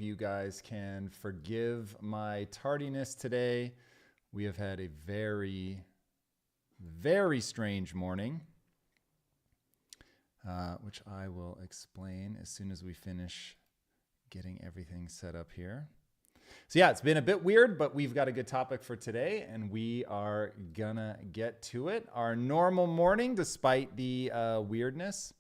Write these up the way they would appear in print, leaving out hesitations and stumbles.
you guys can forgive my tardiness today. We have had a very, very strange morning, which I will explain as soon as we finish getting everything set up here. So yeah, it's been a bit weird, but we've got a good topic for today, and we are gonna get to it. Our normal morning, despite the weirdness.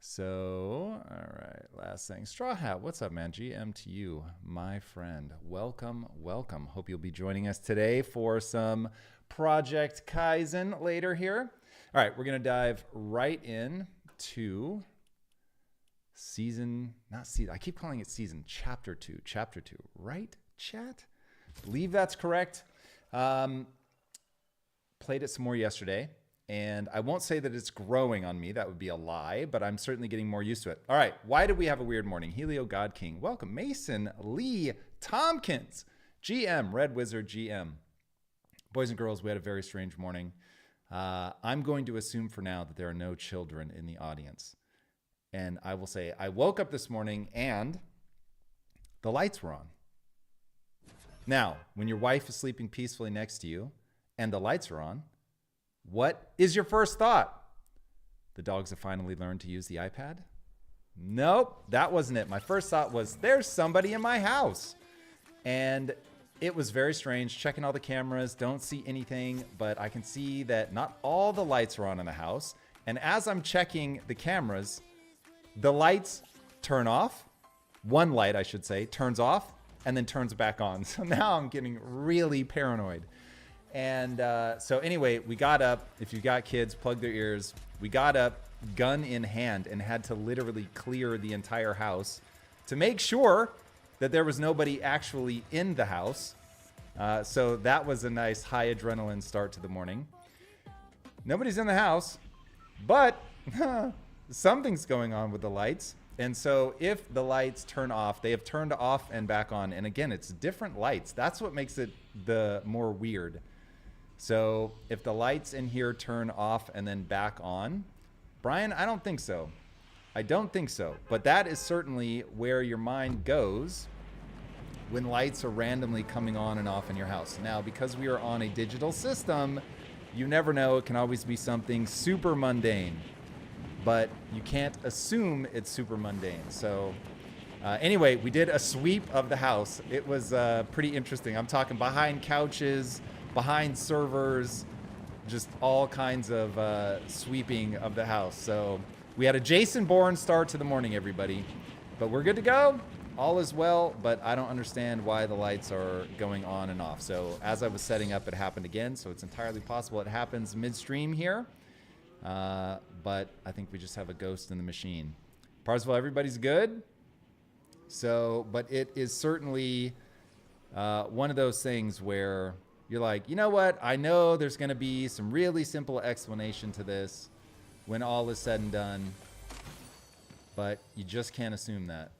So, all right, last thing. Straw Hat, what's up, man? GM to you, my friend. Welcome, welcome. Hope you'll be joining us today for some Project Kyzen later here. All right, we're going to dive right in to I keep calling it season, chapter 2, right, chat? Believe that's correct. Played it some more yesterday. And I won't say that it's growing on me. That would be a lie, but I'm certainly getting more used to it. All right. Why did we have a weird morning? Helio God King. Welcome. Mason Lee Tompkins. GM. Red Wizard GM. Boys and girls, we had a very strange morning. I'm going to assume for now that there are no children in the audience. And I will say, I woke up this morning and the lights were on. Now, when your wife is sleeping peacefully next to you and the lights are on, what is your first thought? The dogs have finally learned to use the iPad? Nope, that wasn't it. My first thought was, there's somebody in my house. And it was very strange. Checking all the cameras, don't see anything, but I can see that not all the lights are on in the house. And as I'm checking the cameras, the lights turn off. One light, I should say, turns off and then turns back on. So now I'm getting really paranoid. And so anyway, we got up. If you've got kids, plug their ears. We got up, gun in hand, and had to literally clear the entire house to make sure that there was nobody actually in the house. So that was a nice high adrenaline start to the morning. Nobody's in the house, but something's going on with the lights. And so if the lights turn off, they have turned off and back on. And again, it's different lights. That's what makes it the more weird. So if the lights in here turn off and then back on, Brian, I don't think so. I don't think so. But that is certainly where your mind goes when lights are randomly coming on and off in your house. Now, because we are on a digital system, you never know. It can always be something super mundane. But you can't assume it's super mundane. So anyway, we did a sweep of the house. It was pretty interesting. I'm talking behind couches, behind servers, just all kinds of sweeping of the house. So we had a Jason Bourne start to the morning, everybody. But we're good to go. All is well, but I don't understand why the lights are going on and off. So as I was setting up, it happened again. So it's entirely possible it happens midstream here. But I think we just have a ghost in the machine. Parsville, everybody's good. So, but it is certainly one of those things where you're like, you know what? I know there's going to be some really simple explanation to this when all is said and done, but you just can't assume that.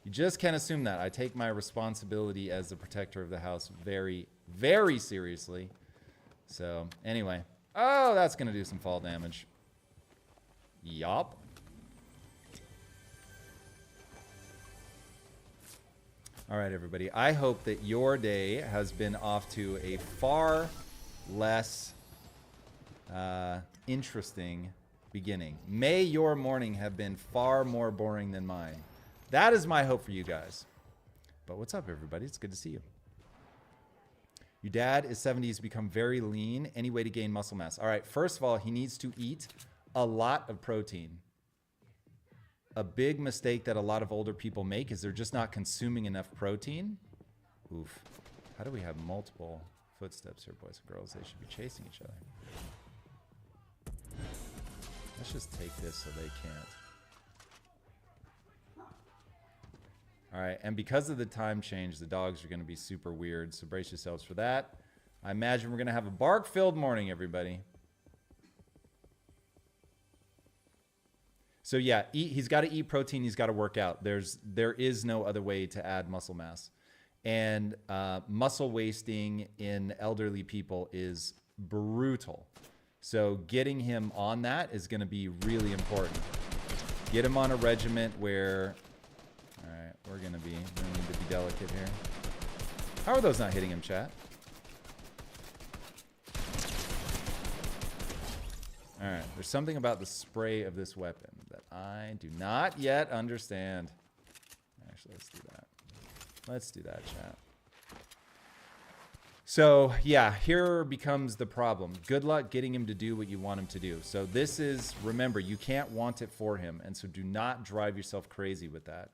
You just can't assume that. I take my responsibility as the protector of the house very, very seriously. So anyway, oh, that's going to do some fall damage. Yup. All right, everybody. I hope that your day has been off to a far less interesting beginning. May your morning have been far more boring than mine. That is my hope for you guys. But what's up, everybody? It's good to see you. Your dad is 70. He's become very lean. Any way to gain muscle mass? All right. First of all, he needs to eat a lot of protein. A big mistake that a lot of older people make is they're just not consuming enough protein. Oof. How do we have multiple footsteps here, boys and girls? They should be chasing each other. Let's just take this so they can't. All right, and because of the time change, the dogs are going to be super weird, so brace yourselves for that. I imagine we're going to have a bark-filled morning, everybody. So yeah, he's got to eat protein. He's got to work out. There is no other way to add muscle mass. And muscle wasting in elderly people is brutal. So getting him on that is going to be really important. Get him on a regiment where, all right, we're going to need delicate here. How are those not hitting him, chat? All right, there's something about the spray of this weapon that I do not yet understand. Actually, let's do that. Let's do that, chat. So, yeah, here becomes the problem. Good luck getting him to do what you want him to do. So this is, remember, you can't want it for him, and so do not drive yourself crazy with that.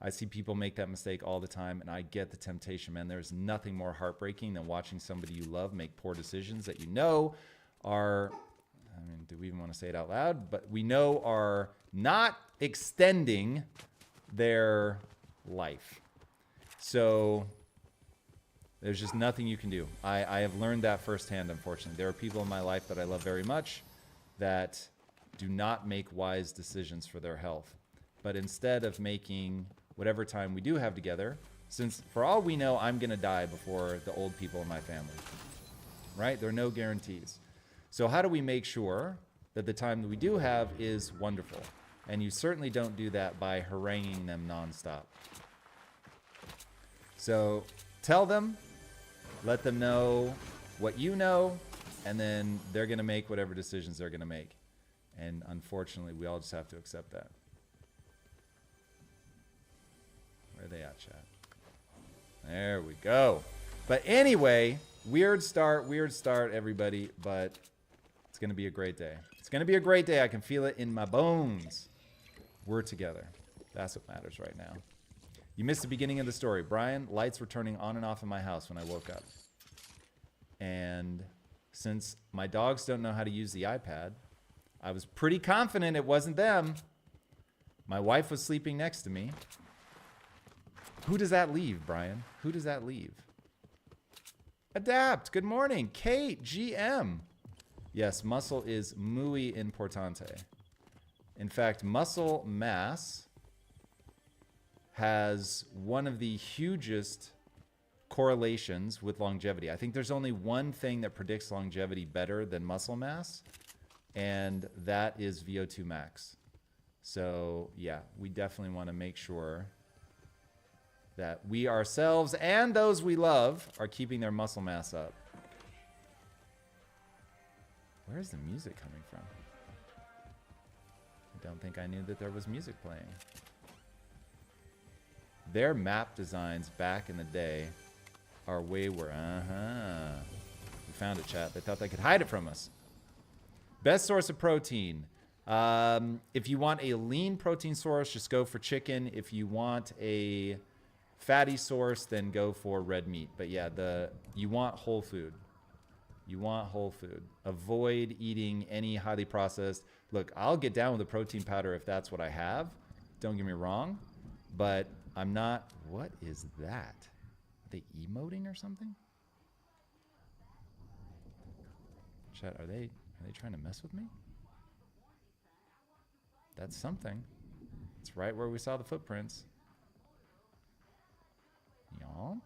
I see people make that mistake all the time, and I get the temptation, man. There's nothing more heartbreaking than watching somebody you love make poor decisions that you know are... I mean, do we even want to say it out loud? But we know are not extending their life. So there's just nothing you can do. I have learned that firsthand, unfortunately. There are people in my life that I love very much that do not make wise decisions for their health. But instead of making whatever time we do have together, since for all we know, I'm going to die before the old people in my family, right? There are no guarantees. So how do we make sure that the time that we do have is wonderful? And you certainly don't do that by haranguing them nonstop. So tell them, let them know what you know, and then they're going to make whatever decisions they're going to make. And unfortunately, we all just have to accept that. Where are they at, chat? There we go. But anyway, weird start, everybody, but... it's going to be a great day. It's going to be a great day. I can feel it in my bones. We're together. That's what matters right now. You missed the beginning of the story. Brian, lights were turning on and off in my house when I woke up. And since my dogs don't know how to use the iPad, I was pretty confident it wasn't them. My wife was sleeping next to me. Who does that leave, Brian? Who does that leave? Adapt. Good morning. Kate, GM. Yes, muscle is muy importante. In fact, muscle mass has one of the hugest correlations with longevity. I think there's only one thing that predicts longevity better than muscle mass, and that is VO2 max. So, yeah, we definitely want to make sure that we ourselves and those we love are keeping their muscle mass up. Where's the music coming from? I don't think I knew that there was music playing. Their map designs back in the day are way worse. We found it, chat. They thought they could hide it from us. Best source of protein. If you want a lean protein source, just go for chicken. If you want a fatty source, then go for red meat. But yeah, you want whole food. You want whole food. Avoid eating any highly processed. Look, I'll get down with a protein powder if that's what I have. Don't get me wrong. But I'm not... What is that? Are they emoting or something? Chat, are they trying to mess with me? That's something. It's right where we saw the footprints. Yomp.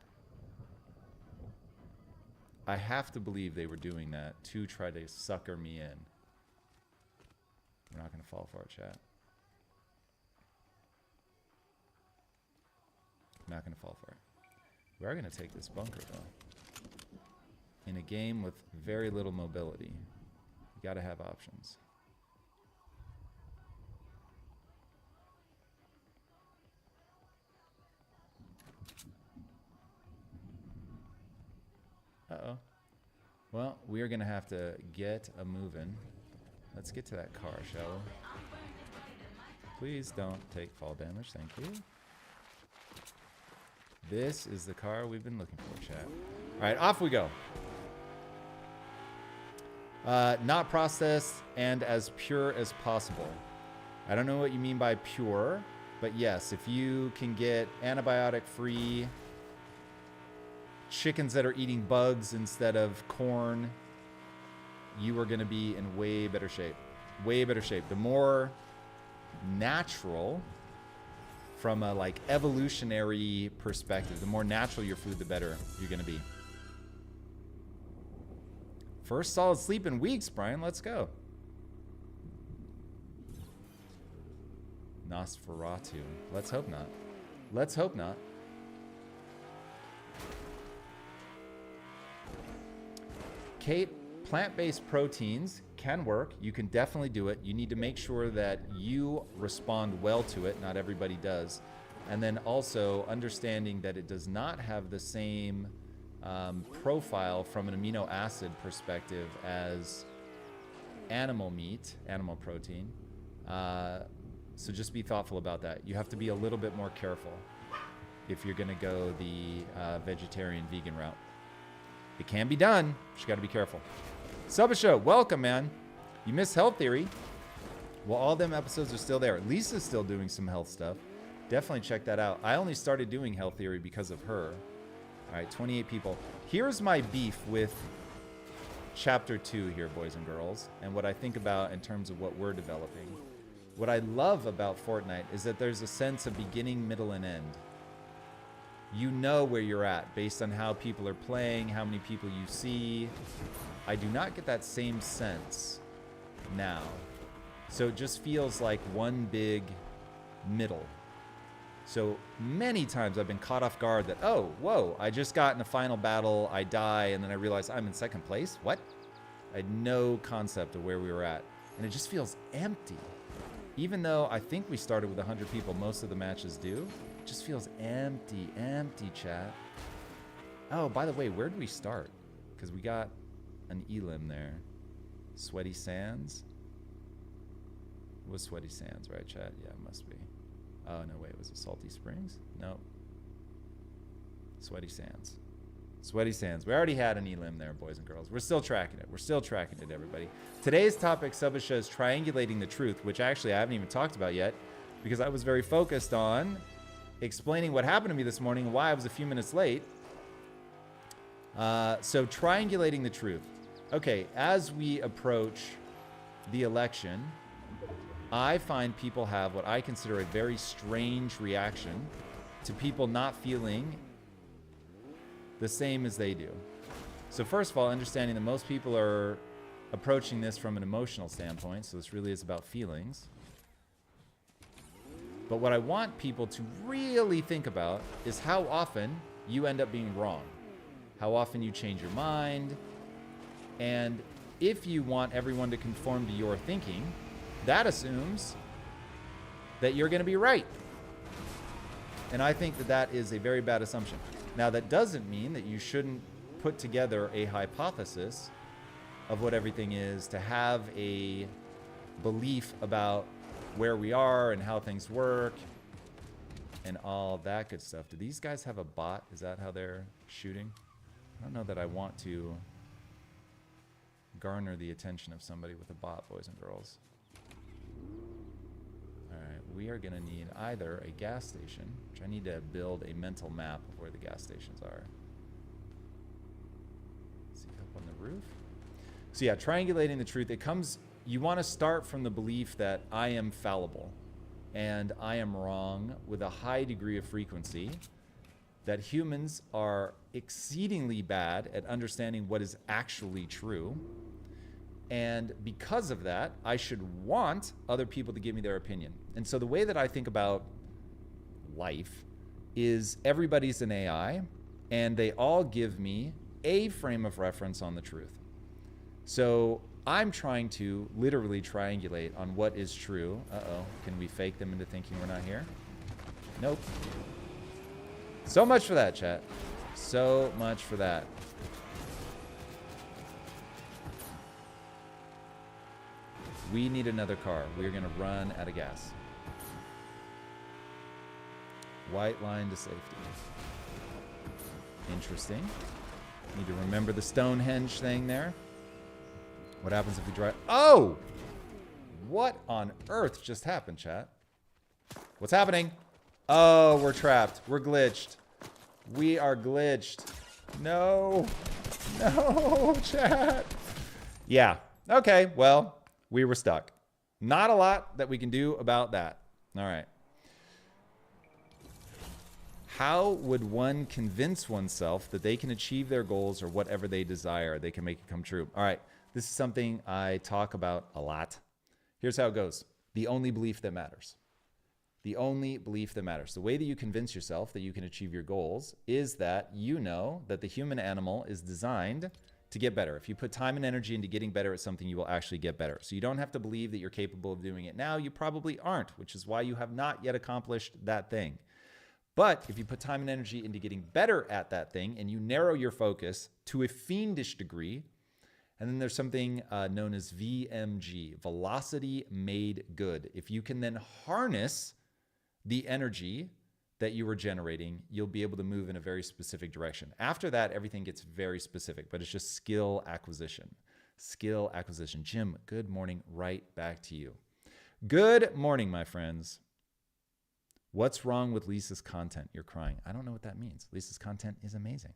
I have to believe they were doing that to try to sucker me in. We're not going to fall for it, chat. Not going to fall for it. We are going to take this bunker, though. In a game with very little mobility, you got to have options. Uh-oh. Well, we are going to have to get a moving. Let's get to that car, shall we? Please don't take fall damage. Thank you. This is the car we've been looking for, chat. All right, off we go. Not processed and as pure as possible. I don't know what you mean by pure, but yes, if you can get antibiotic-free chickens that are eating bugs instead of corn, you are going to be in way better shape. Way better shape. The more natural, from a like evolutionary perspective, the more natural your food, the better you're going to be. First solid sleep in weeks, Brian. Let's go. Nosferatu. Let's hope not. Let's hope not. Kate, plant-based proteins can work. You can definitely do it. You need to make sure that you respond well to it. Not everybody does. And then also understanding that it does not have the same profile from an amino acid perspective as animal meat, animal protein. So just be thoughtful about that. You have to be a little bit more careful if you're going to go the vegetarian, vegan route. It can be done, but you got to be careful. Subashow, welcome, man. You missed Health Theory. Well, all them episodes are still there. Lisa's still doing some health stuff. Definitely check that out. I only started doing Health Theory because of her. All right, 28 people. Here's my beef with chapter 2 here, boys and girls, and what I think about in terms of what we're developing. What I love about Fortnite is that there's a sense of beginning, middle, and end. You know where you're at based on how people are playing, how many people you see. I do not get that same sense now. So it just feels like one big middle. So many times I've been caught off guard that, oh, whoa, I just got in a final battle, I die, and then I realize I'm in second place? What? I had no concept of where we were at. And it just feels empty. Even though I think we started with 100 people, most of the matches do. It just feels empty, chat. Oh, by the way, where did we start? Because we got an elim there. Sweaty Sands? It was Sweaty Sands, right, chat? Yeah, it must be. Oh, no, wait, was it Salty Springs? No. Sweaty Sands. Sweaty Sands. We already had an elim there, boys and girls. We're still tracking it. We're still tracking it, everybody. Today's topic, Subasha, is triangulating the truth, which actually I haven't even talked about yet because I was very focused on explaining what happened to me this morning and why I was a few minutes late. So triangulating the truth. Okay, as we approach the election, I find people have what I consider a very strange reaction to people not feeling the same as they do. So first of all, understanding that most people are approaching this from an emotional standpoint, so this really is about feelings. But what I want people to really think about is how often you end up being wrong, how often you change your mind, and if you want everyone to conform to your thinking, that assumes that you're going to be right. And I think that that is a very bad assumption. Now, that doesn't mean that you shouldn't put together a hypothesis of what everything is, to have a belief about where we are and how things work and all that good stuff. Do these guys have a bot? Is that how they're shooting? I don't know that I want to garner the attention of somebody with a bot, boys and girls. All right, we are going to need either a gas station, which I need to build a mental map of where the gas stations are. Let's see, up on the roof. So yeah, triangulating the truth. It comes, you want to start from the belief that I am fallible and I am wrong with a high degree of frequency, that humans are exceedingly bad at understanding what is actually true. And because of that, I should want other people to give me their opinion. And so the way that I think about life is everybody's an AI, and they all give me a frame of reference on the truth. So I'm trying to literally triangulate on what is true. Uh-oh, can we fake them into thinking we're not here? Nope. So much for that, chat. So much for that. We need another car. We're going to run out of gas. White line to safety. Interesting. Need to remember the Stonehenge thing there. What happens if we drive? Oh! What on earth just happened, chat? What's happening? Oh, we're trapped. We're glitched. We are glitched. No. No, chat. Yeah. Okay, well, we were stuck. Not a lot that we can do about that. All right. How would one convince oneself that they can achieve their goals or whatever they desire, they can make it come true? All right. This is something I talk about a lot. Here's how it goes. The only belief that matters. The only belief that matters. The way that you convince yourself that you can achieve your goals is that you know that the human animal is designed to get better. If you put time and energy into getting better at something, you will actually get better. So you don't have to believe that you're capable of doing it now. You probably aren't, which is why you have not yet accomplished that thing. But if you put time and energy into getting better at that thing and you narrow your focus to a fiendish degree, and then there's something known as VMG, velocity made good. If you can then harness the energy that you were generating, you'll be able to move in a very specific direction. After that, everything gets very specific, but it's just skill acquisition. Skill acquisition. Jim, good morning. Right back to you. Good morning, my friends. What's wrong with Lisa's content? You're crying. I don't know what that means. Lisa's content is amazing.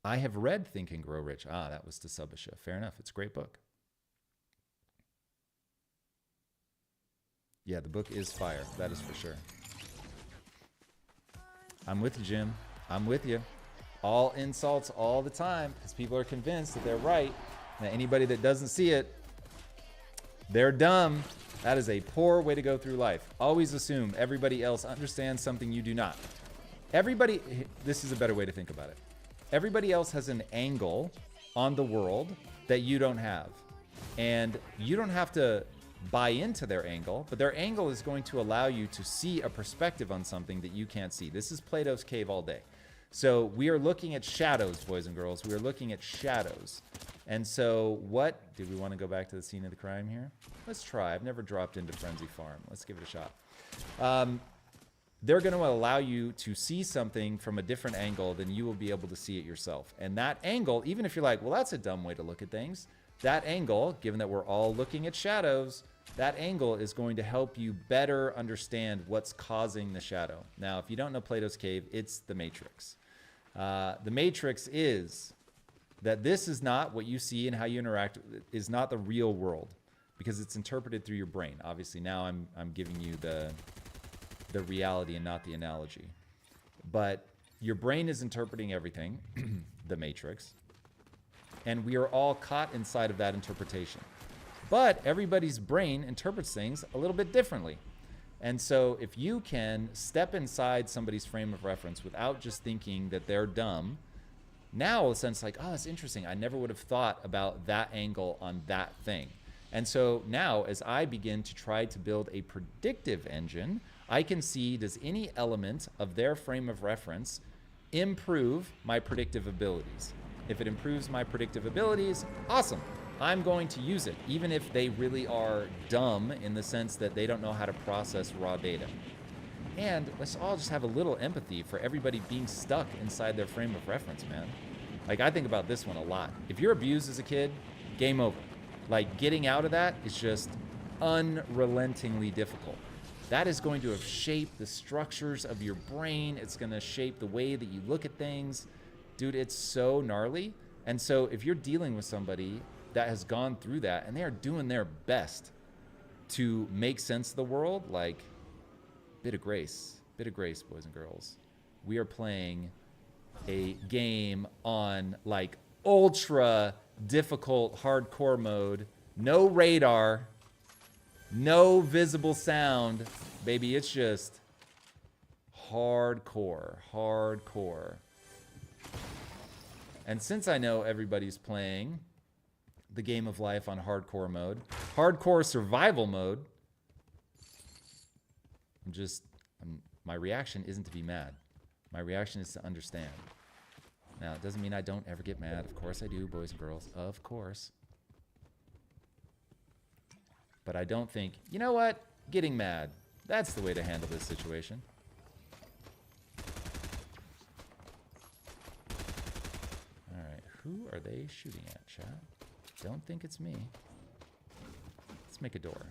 I have read Think and Grow Rich. Ah, that was to Subasha. Fair enough. It's a great book. Yeah, the book is fire. That is for sure. I'm with you, Jim. I'm with you. All insults all the time because people are convinced that they're right. And anybody that doesn't see it, they're dumb. That is a poor way to go through life. Always assume everybody else understands something you do not. Everybody, this is a better way to think about it. Everybody else has an angle on the world that you don't have. And you don't have to buy into their angle, but their angle is going to allow you to see a perspective on something that you can't see. This is Plato's cave all day. So we are looking at shadows, boys and girls. We are looking at shadows. And so what, do we want to go back to the scene of the crime here? Let's try. I've never dropped into Frenzy Farm. Let's give it a shot. They're going to allow you to see something from a different angle than you will be able to see it yourself. And that angle, even if you're like, well, that's a dumb way to look at things, that angle, given that we're all looking at shadows, that angle is going to help you better understand what's causing the shadow. Now, if you don't know Plato's cave, it's the matrix. The matrix is that this is not what you see and how you interact, is not the real world because it's interpreted through your brain. Obviously, now I'm giving you the reality and not the analogy. But your brain is interpreting everything, the matrix, and we are all caught inside of that interpretation. But everybody's brain interprets things a little bit differently. And so if you can step inside somebody's frame of reference without just thinking that they're dumb, now all of a sudden it's like, oh, that's interesting. I never would have thought about that angle on that thing. And so now as I begin to try to build a predictive engine, I can see, does any element of their frame of reference improve my predictive abilities? If it improves my predictive abilities, awesome. I'm going to use it, even if they really are dumb in the sense that they don't know how to process raw data. And let's all just have a little empathy for everybody being stuck inside their frame of reference, man. Like, I think about this one a lot. If you're abused as a kid, game over. Like, getting out of that is just unrelentingly difficult. That is going to have shaped the structures of your brain. It's going to shape the way that you look at things. Dude, it's so gnarly. And so if you're dealing with somebody that has gone through that and they are doing their best to make sense of the world, like, bit of grace, boys and girls. We are playing a game on like ultra difficult hardcore mode, no radar, no visible sound, baby. It's just hardcore. And since I know everybody's playing the game of life on hardcore mode, hardcore survival mode, my reaction isn't to be mad. My reaction is to understand. Now, it doesn't mean I don't ever get mad. Of course I do, boys and girls. Of course. But I don't think, you know what? Getting mad. That's the way to handle this situation. All right. Who are they shooting at, chat? Don't think it's me. Let's make a door.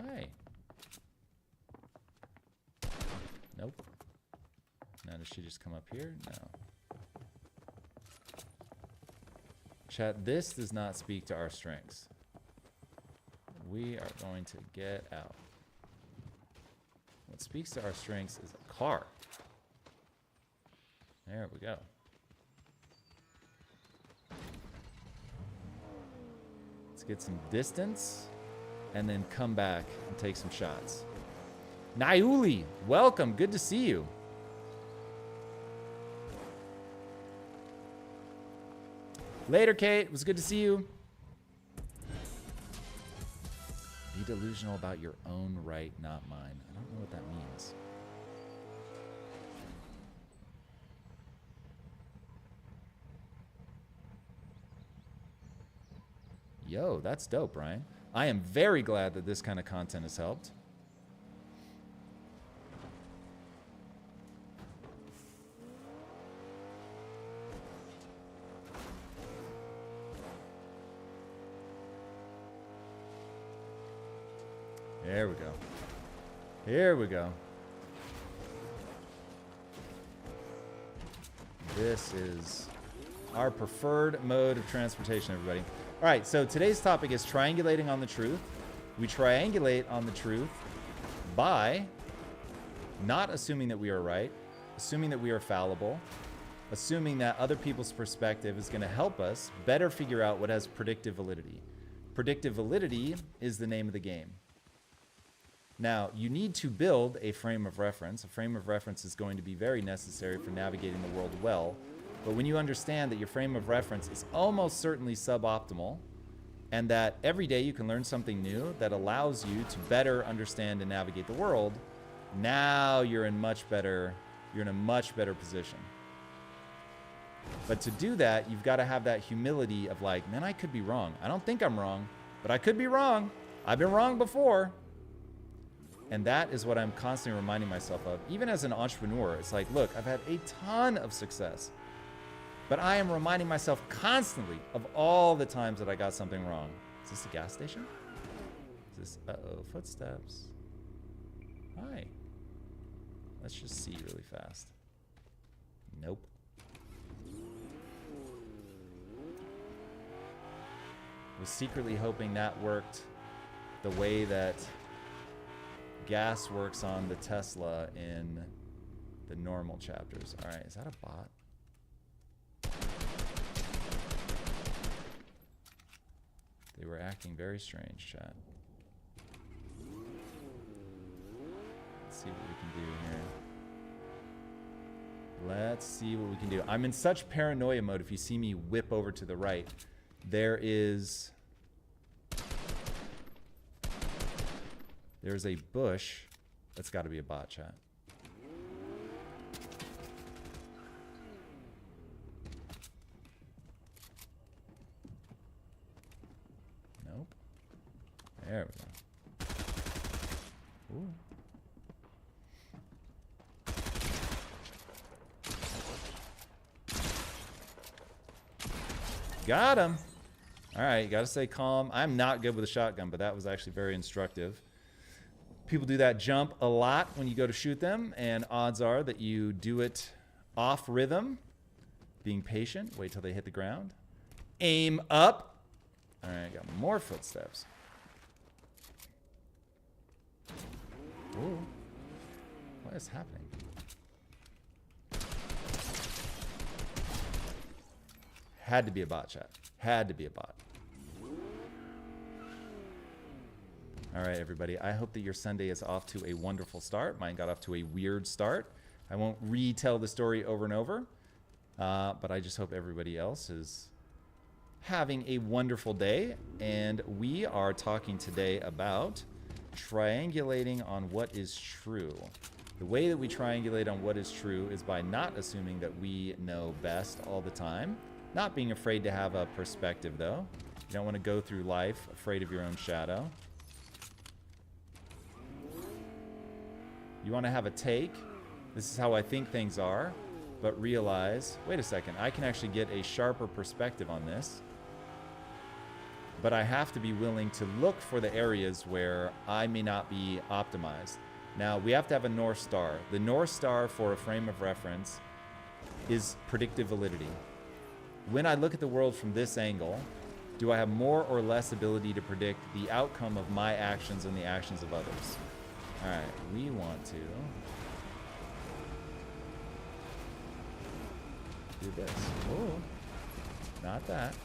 Hi. Nope. Now does she just come up here? No. Chat, this does not speak to our strengths. We are going to get out. What speaks to our strengths is a car. There we go. Let's get some distance and then come back and take some shots. Naiuli, welcome. Good to see you. Later, Kate. It was good to see you. Be delusional about your own right, not mine. I don't know what that means. Yo, that's dope, Brian. I am very glad that this kind of content has helped. There we go. Here we go. This is our preferred mode of transportation, everybody. All right, so today's topic is triangulating on the truth. We triangulate on the truth by not assuming that we are right, assuming that we are fallible, assuming that other people's perspective is going to help us better figure out what has predictive validity. Predictive validity is the name of the game. Now, you need to build a frame of reference. A frame of reference is going to be very necessary for navigating the world well. But when you understand that your frame of reference is almost certainly suboptimal, and that every day you can learn something new that allows you to better understand and navigate the world, now you're in a much better position. But to do that, you've got to have that humility of like, man, I could be wrong. I don't think I'm wrong, but I could be wrong. I've been wrong before. And that is what I'm constantly reminding myself of. Even as an entrepreneur, it's like, look, I've had a ton of success, but I am reminding myself constantly of all the times that I got something wrong. Is this a gas station? Is this, uh-oh, footsteps. Hi. Let's just see really fast. Nope. Was secretly hoping that worked the way that gas works on the Tesla in the normal chapters. All right, is that a bot? They were acting very strange, chat. Let's see what we can do here. Let's see what we can do. I'm in such paranoia mode. If you see me whip over to the right, there's a bush. That's got to be a bot, chat. Nope. There we go. Ooh. Got him. All right, you got to stay calm. I'm not good with a shotgun, but that was actually very instructive. People do that jump a lot when you go to shoot them, and odds are that you do it off rhythm. Being patient, wait till they hit the ground. Aim up. All right, got more footsteps. Ooh. What is happening? Had to be a bot, chat. Had to be a bot. All right, everybody. I hope that your Sunday is off to a wonderful start. Mine got off to a weird start. I won't retell the story over and over, but I just hope everybody else is having a wonderful day. And we are talking today about triangulating on what is true. The way that we triangulate on what is true is by not assuming that we know best all the time, not being afraid to have a perspective, though. You don't want to go through life afraid of your own shadow. You want to have a take. This is how I think things are, but realize, wait a second, I can actually get a sharper perspective on this. But I have to be willing to look for the areas where I may not be optimized. Now, we have to have a North Star. The North Star for a frame of reference is predictive validity. When I look at the world from this angle, do I have more or less ability to predict the outcome of my actions and the actions of others? All right, we want to do this. Oh, not that.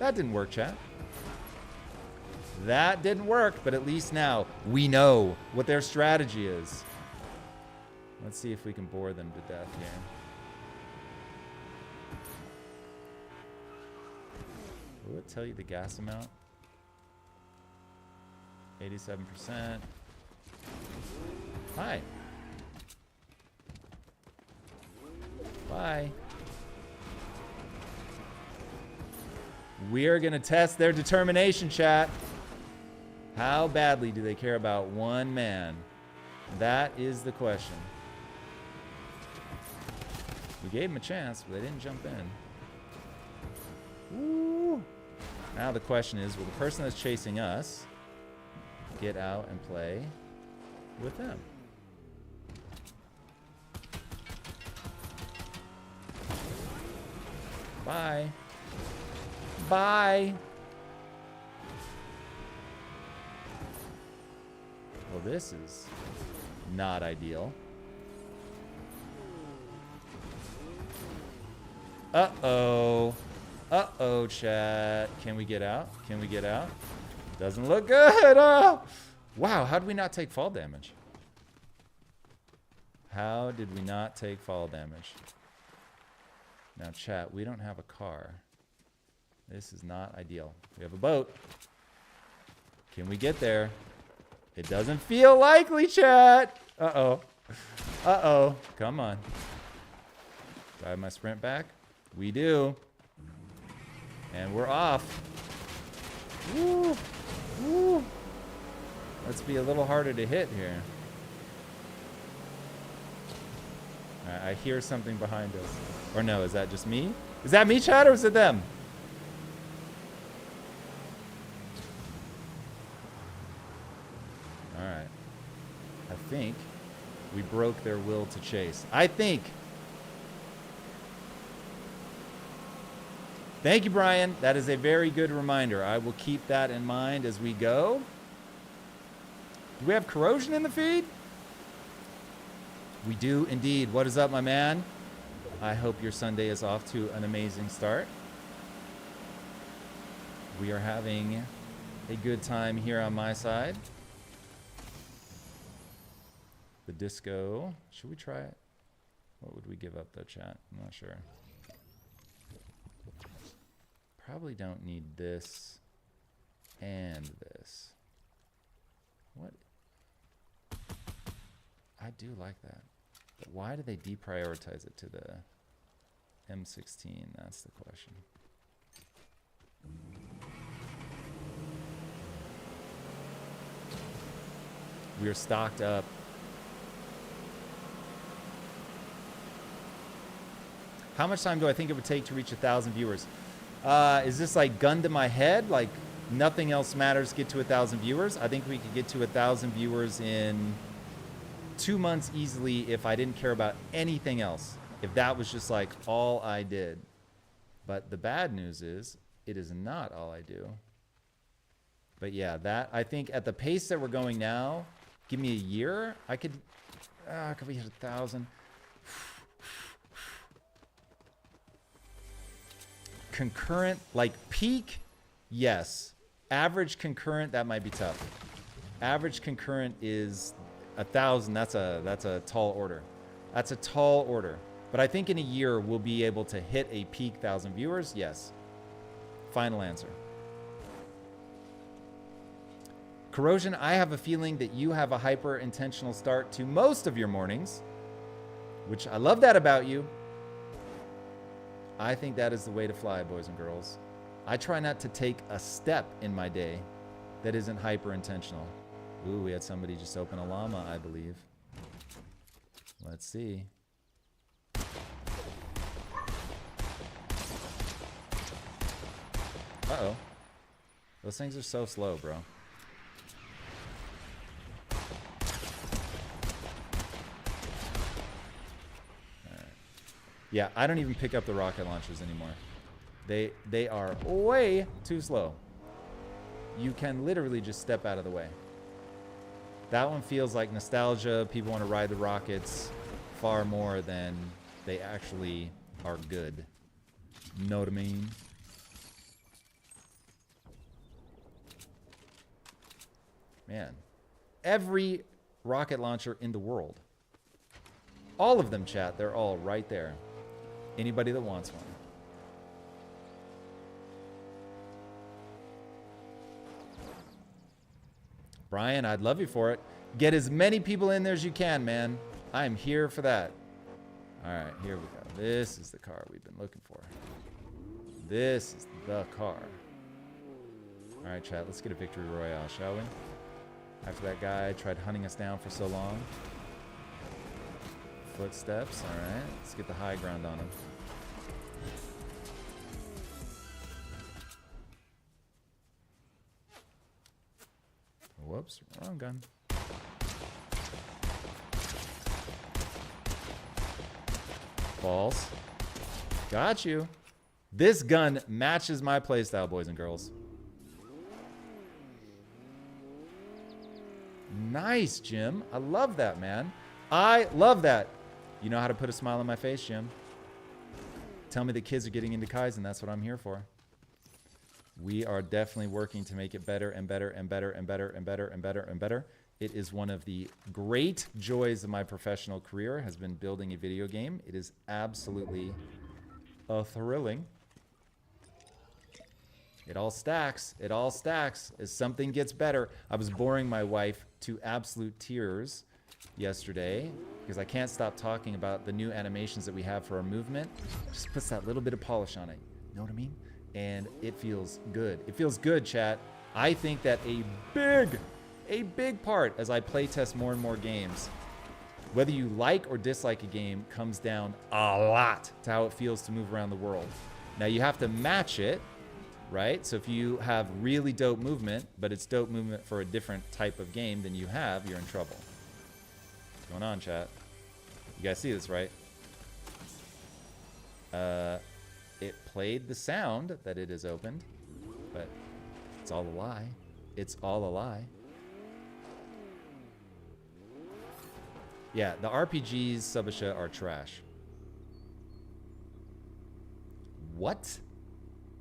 That didn't work, chat. That didn't work, but at least now we know what their strategy is. Let's see if we can bore them to death here. Will it tell you the gas amount? 87%. Hi. Bye. We are going to test their determination, chat. How badly do they care about one man? That is the question. We gave them a chance, but they didn't jump in. Woo. Now the question is, will the person that's chasing us get out and play with them? Bye. Bye. Well, this is not ideal. Uh-oh. Uh-oh, chat. Can we get out? Can we get out? Doesn't look good. Oh. Wow, how did we not take fall damage? How did we not take fall damage? Now, chat, we don't have a car. This is not ideal. We have a boat. Can we get there? It doesn't feel likely, chat. Uh-oh. Uh-oh. Come on. Do I have my sprint back? We do. And we're off. Woo. Woo. Let's be a little harder to hit here. All right, I hear something behind us. Or no, is that just me? Is that me, chat, or is it them? All right. I think we broke their will to chase. I think. Thank you, Brian. That is a very good reminder. I will keep that in mind as we go. Do we have corrosion in the feed? We do indeed. What is up, my man? I hope your Sunday is off to an amazing start. We are having a good time here on my side. The disco. Should we try it? What would we give up though, chat? I'm not sure. Probably don't need this and this. What? I do like that. But why do they deprioritize it to the M16? That's the question. We are stocked up. How much time do I think it would take to reach 1,000 viewers? Is this like gun to my head? Like nothing else matters, get to 1,000 viewers? I think we could get to 1,000 viewers in 2 months easily if I didn't care about anything else. If that was just like all I did. But the bad news is it is not all I do. But yeah, that I think at the pace that we're going now, give me a year, I could we hit 1,000? Concurrent, like peak, yes. Average concurrent, that might be tough. Average concurrent is 1,000. That's a tall order. That's a tall order. But I think in a year we'll be able to hit a peak 1,000 viewers. Yes. Final answer. Corrosion, I have a feeling that you have a hyper intentional start to most of your mornings, which I love that about you. I think that is the way to fly, boys and girls. I try not to take a step in my day that isn't hyper intentional. Ooh, we had somebody just open a llama, I believe. Let's see. Uh-oh. Those things are so slow, bro. Yeah, I don't even pick up the rocket launchers anymore. They are way too slow. You can literally just step out of the way. That one feels like nostalgia. People want to ride the rockets far more than they actually are good. Know what I mean? Man, every rocket launcher in the world. All of them, chat. They're all right there. Anybody that wants one. Brian, I'd love you for it. Get as many people in there as you can, man. I'm here for that. All right, here we go. This is the car we've been looking for. This is the car. All right, chat, let's get a victory royale, shall we? After that guy tried hunting us down for so long. Footsteps, all right. Let's get the high ground on him. Whoops, wrong gun. False. Got you. This gun matches my playstyle, boys and girls. Nice, Jim. I love that, man. I love that. You know how to put a smile on my face, Jim. Tell me the kids are getting into Kyzen. That's what I'm here for. We are definitely working to make it better and better and better and better and better and better and better. It is one of the great joys of my professional career, has been building a video game. It is absolutely thrilling. It all stacks. It all stacks. As something gets better. I was boring my wife to absolute tears yesterday because I can't stop talking about the new animations that we have for our movement. Just puts that little bit of polish on it. You know what I mean? And it feels good. It feels good, chat. I think that a big part as I play test more and more games, whether you like or dislike a game, comes down a lot to how it feels to move around the world. Now you have to match it, right? So if you have really dope movement, but it's dope movement for a different type of game than you have, you're in trouble. What's going on, chat? You guys see this, right? It played the sound that it is opened, but it's all a lie. It's all a lie. Yeah, the RPGs, Subasha, are trash. What?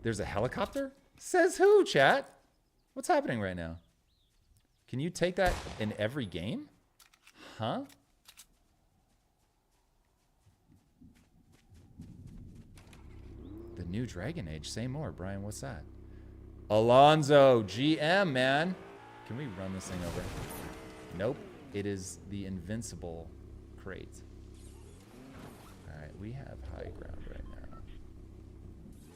There's a helicopter? Says who, chat? What's happening right now? Can you take that in every game? Huh? The new Dragon Age. Say more, Brian. What's that? Alonzo, GM, man. Can we run this thing over? Nope. It is the invincible crate. All right, we have high ground right now.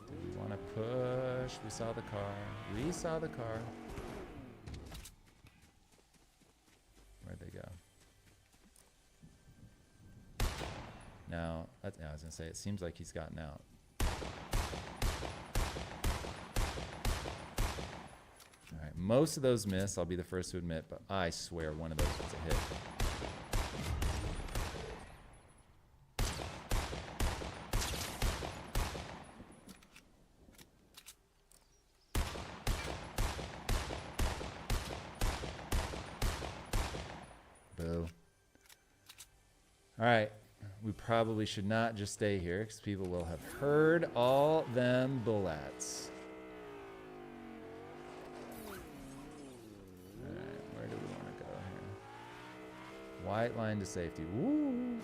Do we want to push? We saw the car. We saw the car. Where'd they go? No, I was gonna say, it seems like he's gotten out. All right, most of those miss, I'll be the first to admit, but I swear one of those was a hit. Boo. All right, we probably should not just stay here because people will have heard all them bullets. White line to safety. Woo!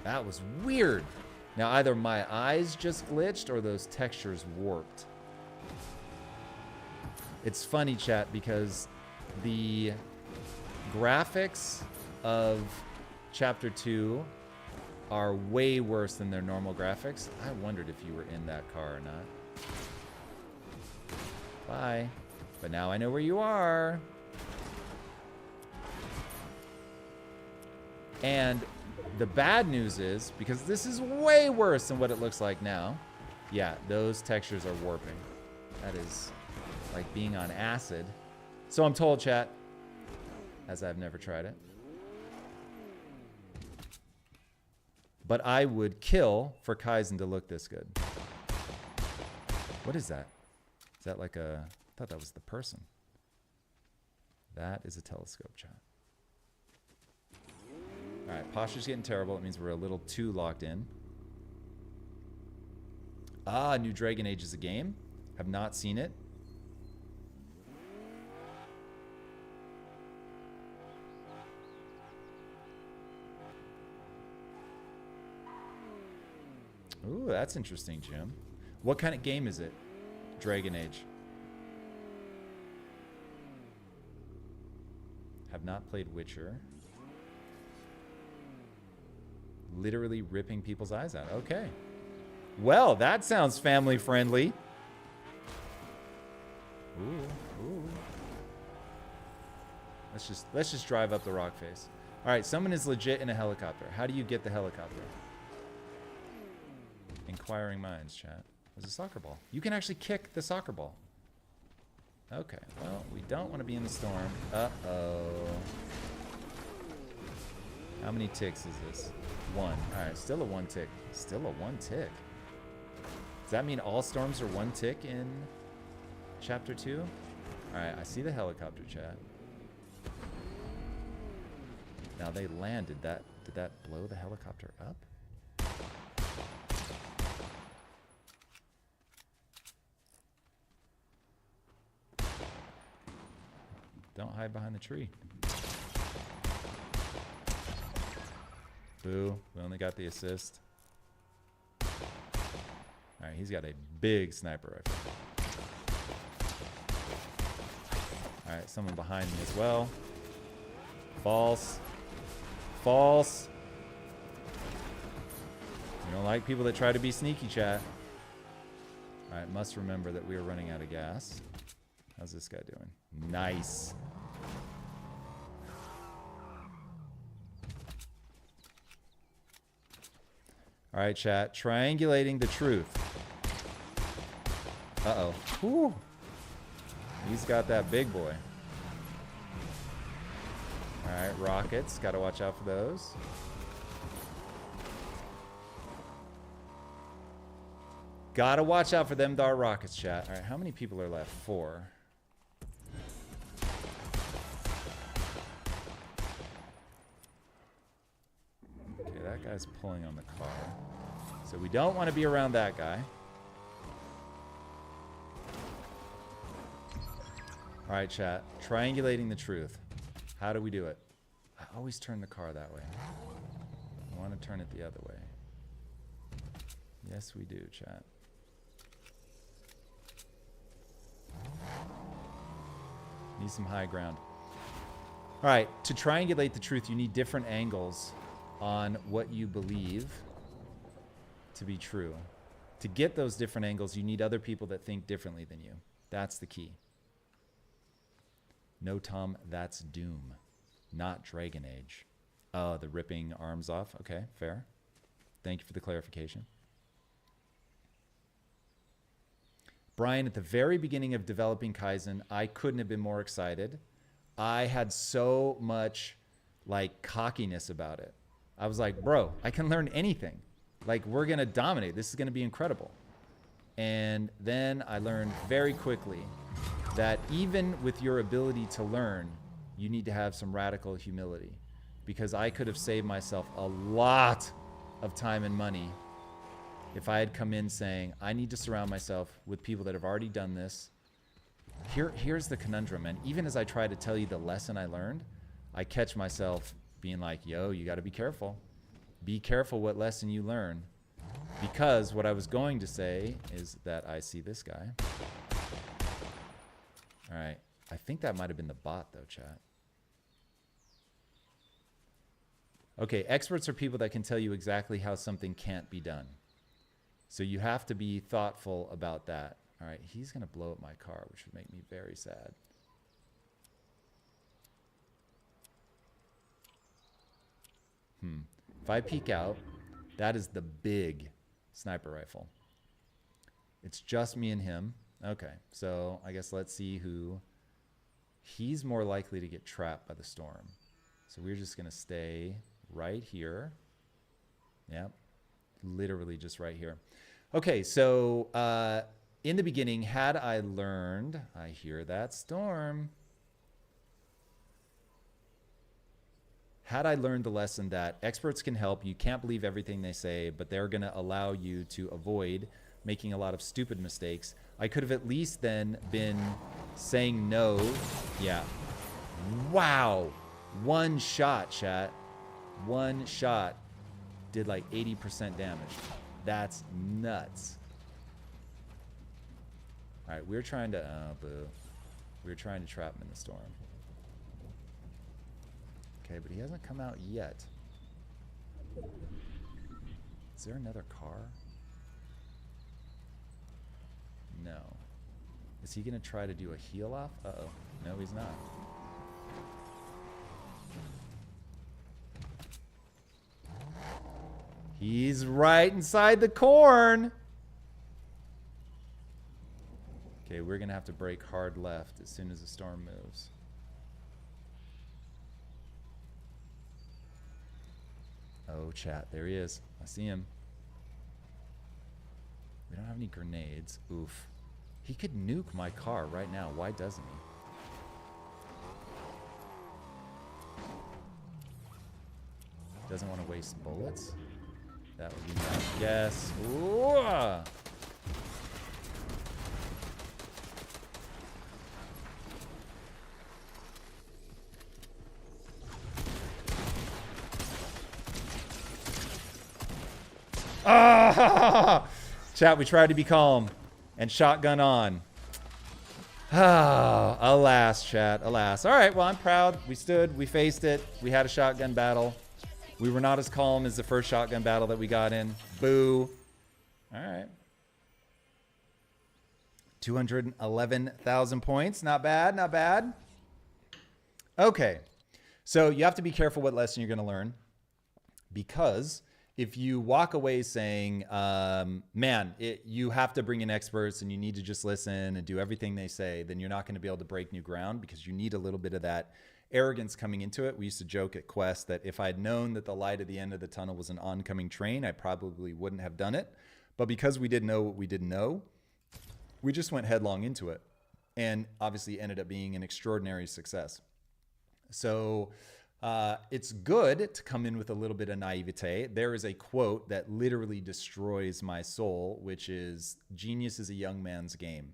That was weird. Now either my eyes just glitched or those textures warped. It's funny, chat, because the graphics of Chapter 2 are way worse than their normal graphics. I wondered if you were in that car or not. Bye. But now I know where you are. And the bad news is, because this is way worse than what it looks like now, yeah, those textures are warping. That is like being on acid. So I'm told, chat, as I've never tried it. But I would kill for Kyzen to look this good. What is that? Is that like a... I thought that was the person. That is a telescope, chat. All right, posture's getting terrible. It means we're a little too locked in. Ah, New Dragon Age is a game. Have not seen it. Ooh, that's interesting, Jim. What kind of game is it? Dragon Age. Have not played Witcher. Literally ripping people's eyes out. Okay. Well, that sounds family friendly. Ooh, ooh. Let's just drive up the rock face. All right, someone is legit in a helicopter. How do you get the helicopter? Inquiring minds, chat. There's a soccer ball. You can actually kick the soccer ball. Okay, well, we don't want to be in the storm. Uh-oh. How many ticks is this? 1. All right, still a 1 tick. Still a 1 tick. Does that mean all storms are 1 tick in chapter 2? All right, I see the helicopter, chat. Now they landed. Did that blow the helicopter up? Don't hide behind the tree. Boo. We only got the assist. Alright, he's got a big sniper rifle. Alright, someone behind me as well. False. False. We don't like people that try to be sneaky, chat. Alright, must remember that we are running out of gas. How's this guy doing? Nice. All right, chat. Triangulating the truth. Uh-oh. Whew. He's got that big boy. All right, rockets. Got to watch out for those. Got to watch out for them dart rockets, chat. All right, how many people are left? 4. Okay, that guy's pulling on the car. So we don't want to be around that guy. All right, chat. Triangulating the truth. How do we do it? I always turn the car that way. I want to turn it the other way. Yes, we do, chat. Need some high ground. All right, to triangulate the truth, you need different angles on what you believe to be true. To get those different angles, you need other people that think differently than you. That's the key. No, Tom, that's Doom, not Dragon Age. Oh, the ripping arms off. Okay, fair. Thank you for the clarification. Brian, at the very beginning of developing Kyzen, I couldn't have been more excited. I had so much like cockiness about it. I was like, bro, I can learn anything. Like, we're going to dominate. This is going to be incredible. And then I learned very quickly that even with your ability to learn, you need to have some radical humility, because I could have saved myself a lot of time and money if I had come in saying, I need to surround myself with people that have already done this. Here's the conundrum, and even as I try to tell you the lesson I learned, I catch myself being like, yo, you got to be careful. Be careful what lesson you learn. Because what I was going to say is that I see this guy. All right. I think that might have been the bot, though, chat. Okay, experts are people that can tell you exactly how something can't be done. So you have to be thoughtful about that. All right, he's going to blow up my car, which would make me very sad. If I peek out, that is the big sniper rifle. It's just me and him. Okay, so I guess let's see who. He's more likely to get trapped by the storm. So we're just going to stay right here. Yep, literally just right here. Okay, so in the beginning, had I learned, I hear that storm. Had I learned the lesson that experts can help, you can't believe everything they say, but they're going to allow you to avoid making a lot of stupid mistakes, I could have at least then been saying no. Yeah. Wow. One shot, chat. One shot did like 80% damage. That's nuts. All right, we're trying to, oh, boo. We're trying to trap him in the storm. Okay, but he hasn't come out yet. Is there another car? No. Is he going to try to do a heal off? Uh-oh. No, he's not. He's right inside the corn. Okay, we're going to have to break hard left as soon as the storm moves. Oh, chat. There he is. I see him. We don't have any grenades. Oof. He could nuke my car right now. Why doesn't he? Doesn't want to waste bullets? That would be my guess. Ooh! Ah! Chat, we tried to be calm. And shotgun on. Ah, alas, chat, alas. All right, well, I'm proud. We stood, we faced it. We had a shotgun battle. We were not as calm as the first shotgun battle that we got in. Boo. All right. 211,000 points. Not bad, not bad. Okay. So you have to be careful what lesson you're going to learn, because if you walk away saying, man, you have to bring in experts and you need to just listen and do everything they say, then you're not going to be able to break new ground, because you need a little bit of that arrogance coming into it. We used to joke at Quest that if I'd known that the light at the end of the tunnel was an oncoming train, I probably wouldn't have done it. But because we didn't know what we didn't know, we just went headlong into it, and obviously ended up being an extraordinary success. So it's good to come in with a little bit of naivete. There is a quote that literally destroys my soul, which is, "Genius is a young man's game."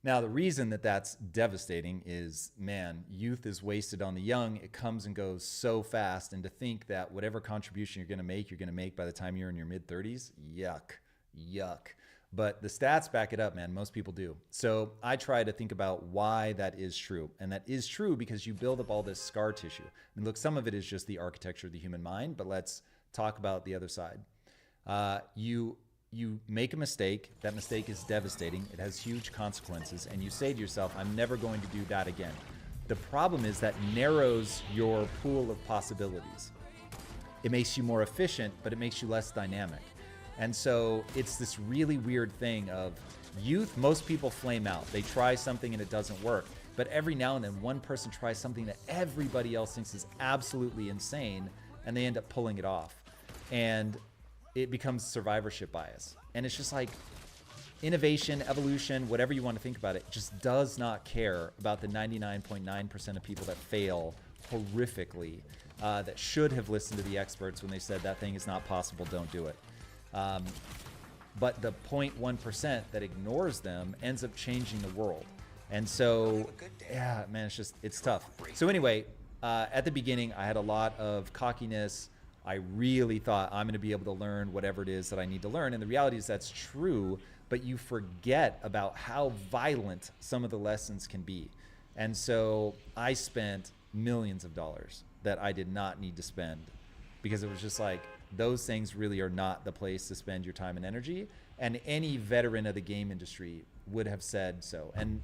Now, the reason that that's devastating is, man, youth is wasted on the young. It comes and goes so fast. And to think that whatever contribution you're going to make by the time you're in your mid-30s, yuck, yuck. But the stats back it up, man. Most people do. So I try to think about why that is true. And that is true because you build up all this scar tissue. And look, some of it is just the architecture of the human mind, but let's talk about the other side. You make a mistake. That mistake is devastating. It has huge consequences. And you say to yourself, I'm never going to do that again. The problem is that narrows your pool of possibilities. It makes you more efficient, but it makes you less dynamic. And so it's this really weird thing of youth. Most people flame out. They try something and it doesn't work. But every now and then one person tries something that everybody else thinks is absolutely insane, and they end up pulling it off. And it becomes survivorship bias. And it's just like innovation, evolution, whatever you want to think about it, just does not care about the 99.9% of people that fail horrifically, that should have listened to the experts when they said that thing is not possible, don't do it. But the 0.1% that ignores them ends up changing the world. And so, yeah, man, it's tough. So anyway, at the beginning, I had a lot of cockiness. I really thought I'm going to be able to learn whatever it is that I need to learn. And the reality is that's true, but you forget about how violent some of the lessons can be. And so I spent millions of dollars that I did not need to spend, because it was just like, those things really are not the place to spend your time and energy. And any veteran of the game industry would have said so. And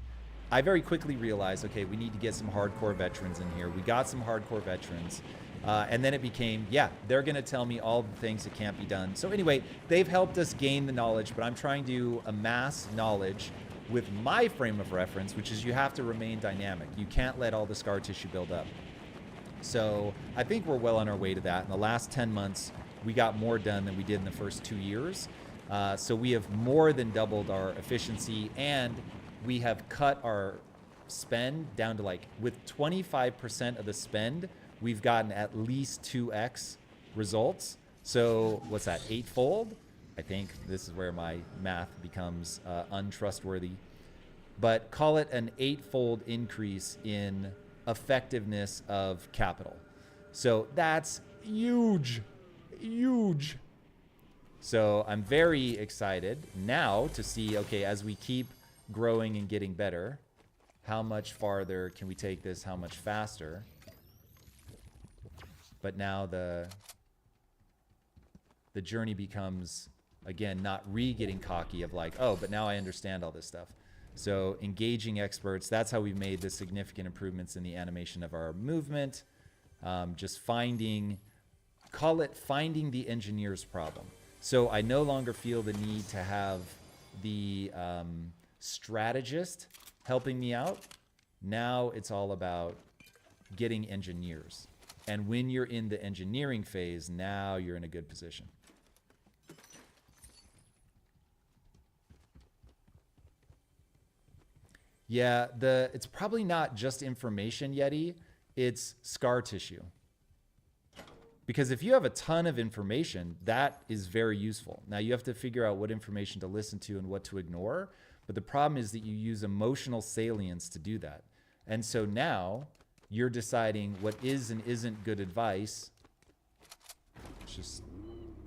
I very quickly realized, okay, we need to get some hardcore veterans in here. We got some hardcore veterans. And then it became, yeah, they're going to tell me all the things that can't be done. So anyway, they've helped us gain the knowledge, but I'm trying to amass knowledge with my frame of reference, which is you have to remain dynamic. You can't let all the scar tissue build up. So I think we're well on our way to that. In the last 10 months, we got more done than we did in the first 2 years. So we have more than doubled our efficiency, and we have cut our spend down to, like, with 25% of the spend, we've gotten at least 2x results. So what's that, 8-fold? I think this is where my math becomes untrustworthy. But call it an 8-fold increase in effectiveness of capital. So that's huge, huge. So I'm very excited now to see, okay, as we keep growing and getting better, how much farther can we take this? How much faster? But now the journey becomes, again, not getting cocky of like, oh, but now I understand all this stuff. So engaging experts, that's how we've made the significant improvements in the animation of our movement. Just finding the engineer's problem. So I no longer feel the need to have the strategist helping me out. Now it's all about getting engineers. And when you're in the engineering phase, now you're in a good position. Yeah, it's probably not just information, Yeti. It's scar tissue. Because if you have a ton of information, that is very useful. Now you have to figure out what information to listen to and what to ignore. But the problem is that you use emotional salience to do that. And so now you're deciding what is and isn't good advice. It's just,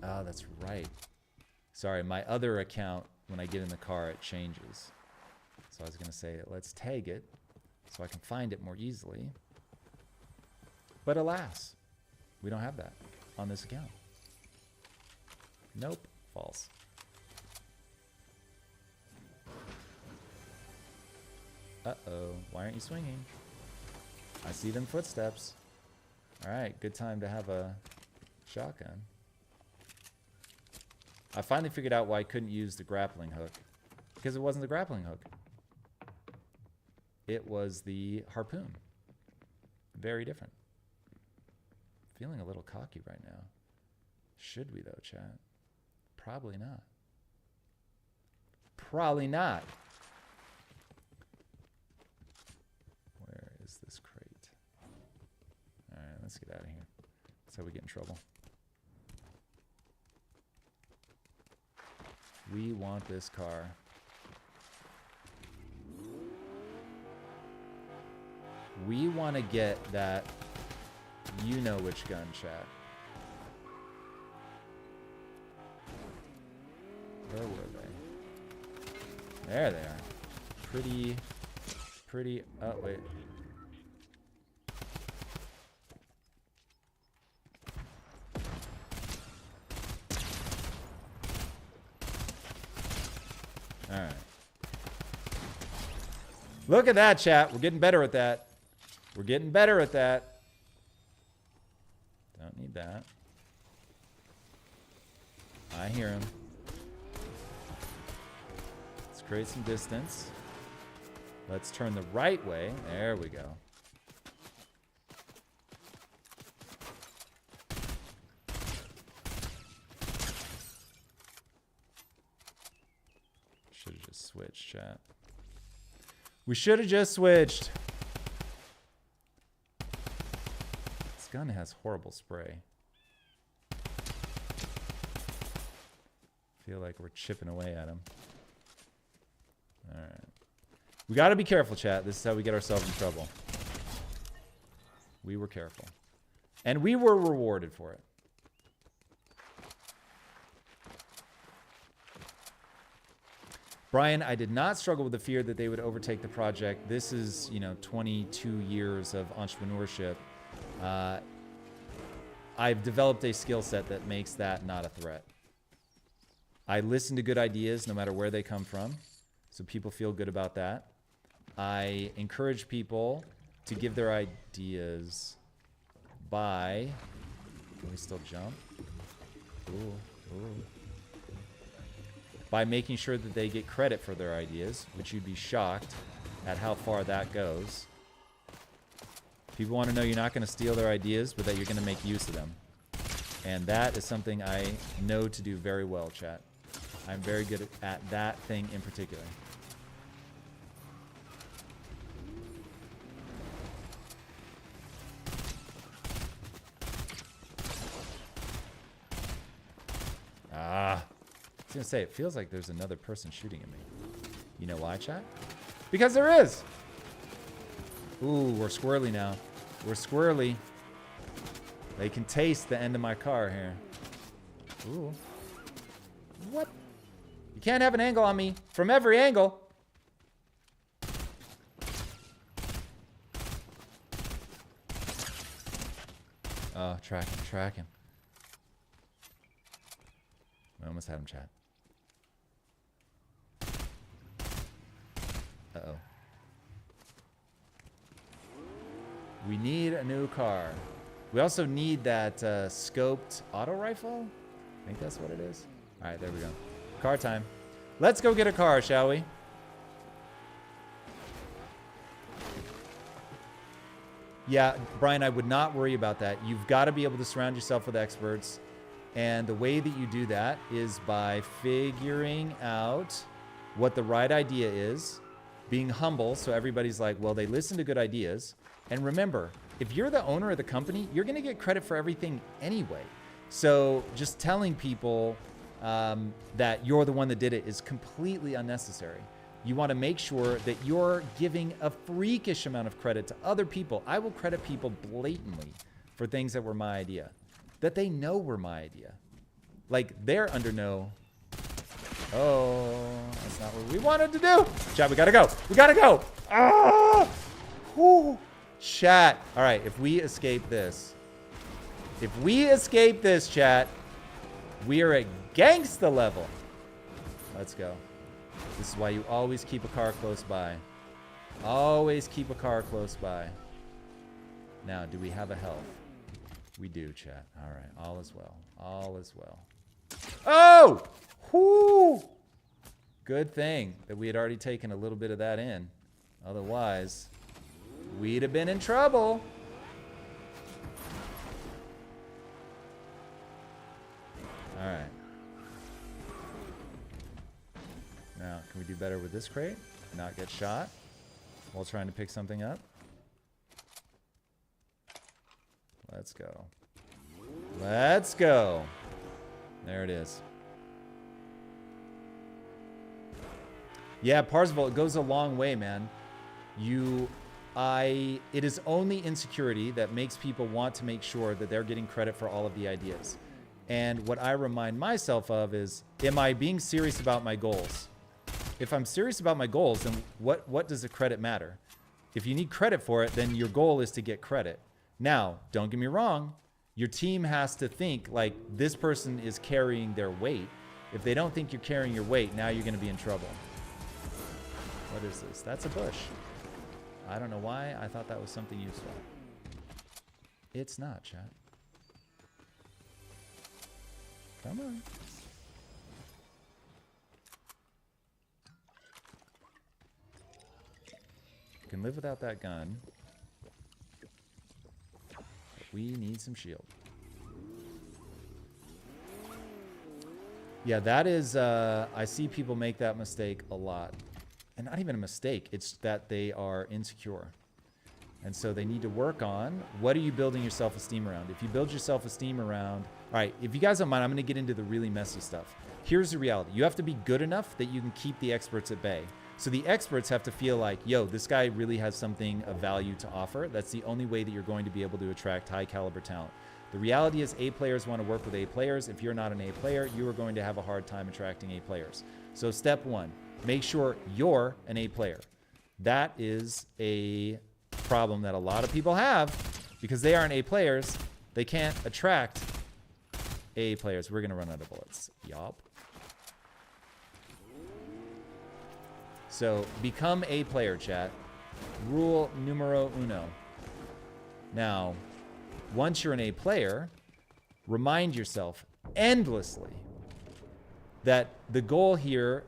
oh, that's right. Sorry, my other account, when I get in the car, it changes. So I was going to say, let's tag it so I can find it more easily. But alas, we don't have that on this account. Nope, false. Uh-oh, why aren't you swinging? I see them footsteps. All right, good time to have a shotgun. I finally figured out why I couldn't use the grappling hook. Because it wasn't the grappling hook. It was the harpoon. Very different. Feeling a little cocky right now. Should we though, chat? Probably not. Probably not. Where is this crate? All right, let's get out of here. That's how we get in trouble. We want this car. We want to get that, you know which gun, chat. Where were they? There they are. Pretty, oh wait. All right. Look at that, chat. We're getting better at that. We're getting better at that. Don't need that. I hear him. Let's create some distance. Let's turn the right way. There we go. Should have just switched, chat. We should have just switched. This gun has horrible spray. Feel like we're chipping away at him. All right. We got to be careful, chat. This is how we get ourselves in trouble. We were careful. And we were rewarded for it. Brian, I did not struggle with the fear that they would overtake the project. This is, 22 years of entrepreneurship. I've developed a skill set that makes that not a threat. I listen to good ideas no matter where they come from, so people feel good about that. I encourage people to give their ideas by... Can we still jump? Ooh. By making sure that they get credit for their ideas, which you'd be shocked at how far that goes. People want to know you're not going to steal their ideas, but that you're going to make use of them. And that is something I know to do very well, chat. I'm very good at that thing in particular. I was going to say, it feels like there's another person shooting at me. You know why, chat? Because there is! Ooh, we're squirrely now. We're squirrely. They can taste the end of my car here. Ooh. What? You can't have an angle on me from every angle. Oh, track him, track him. We almost had him, chat. Uh-oh. We need a new car. We also need that scoped auto rifle. I think that's what it is. All right, there we go. Car time. Let's go get a car, shall we? Yeah, Brian, I would not worry about that. You've got to be able to surround yourself with experts. And the way that you do that is by figuring out what the right idea is, being humble so everybody's like, well, they listen to good ideas. And remember, if you're the owner of the company, you're going to get credit for everything anyway. So just telling people that you're the one that did it is completely unnecessary. You want to make sure that you're giving a freakish amount of credit to other people. I will credit people blatantly for things that were my idea, that they know were my idea. Like they're under no, oh, that's not what we wanted to do. Chat, we gotta go. We gotta go. Ah! Whew. Chat. All right, if we escape this, chat, we are at gangsta level. Let's go. This is why you always keep a car close by. Always keep a car close by. Now, do we have a health? We do, chat. All right, all is well. All is well. Oh! Whoo! Good thing that we had already taken a little bit of that in. Otherwise, we'd have been in trouble. All right. Now, can we do better with this crate? Not get shot while trying to pick something up? Let's go. Let's go. There it is. Yeah, Parzival, it goes a long way, man. It is only insecurity that makes people want to make sure that they're getting credit for all of the ideas. And what I remind myself of is, am I being serious about my goals? If I'm serious about my goals, then what does the credit matter? If you need credit for it, then your goal is to get credit. Now, don't get me wrong. Your team has to think like this person is carrying their weight. If they don't think you're carrying your weight, now you're going to be in trouble. What is this? That's a bush. I don't know why I thought that was something useful. It's not, chat. Come on. You can live without that gun. But we need some shield. Yeah, that is, I see people make that mistake a lot. And not even a mistake, it's that they are insecure. And so they need to work on, what are you building your self-esteem around? If you build your self-esteem around, all right, if you guys don't mind, I'm gonna get into the really messy stuff. Here's the reality. You have to be good enough that you can keep the experts at bay. So the experts have to feel like, yo, this guy really has something of value to offer. That's the only way that you're going to be able to attract high caliber talent. The reality is A players want to work with A players. If you're not an A player, you are going to have a hard time attracting A players. So step one, make sure you're an A player. That is a problem that a lot of people have because they aren't A players. They can't attract A players. We're going to run out of bullets. Yup. So become A player, chat. Rule numero uno. Now, once you're an A player, remind yourself endlessly that the goal here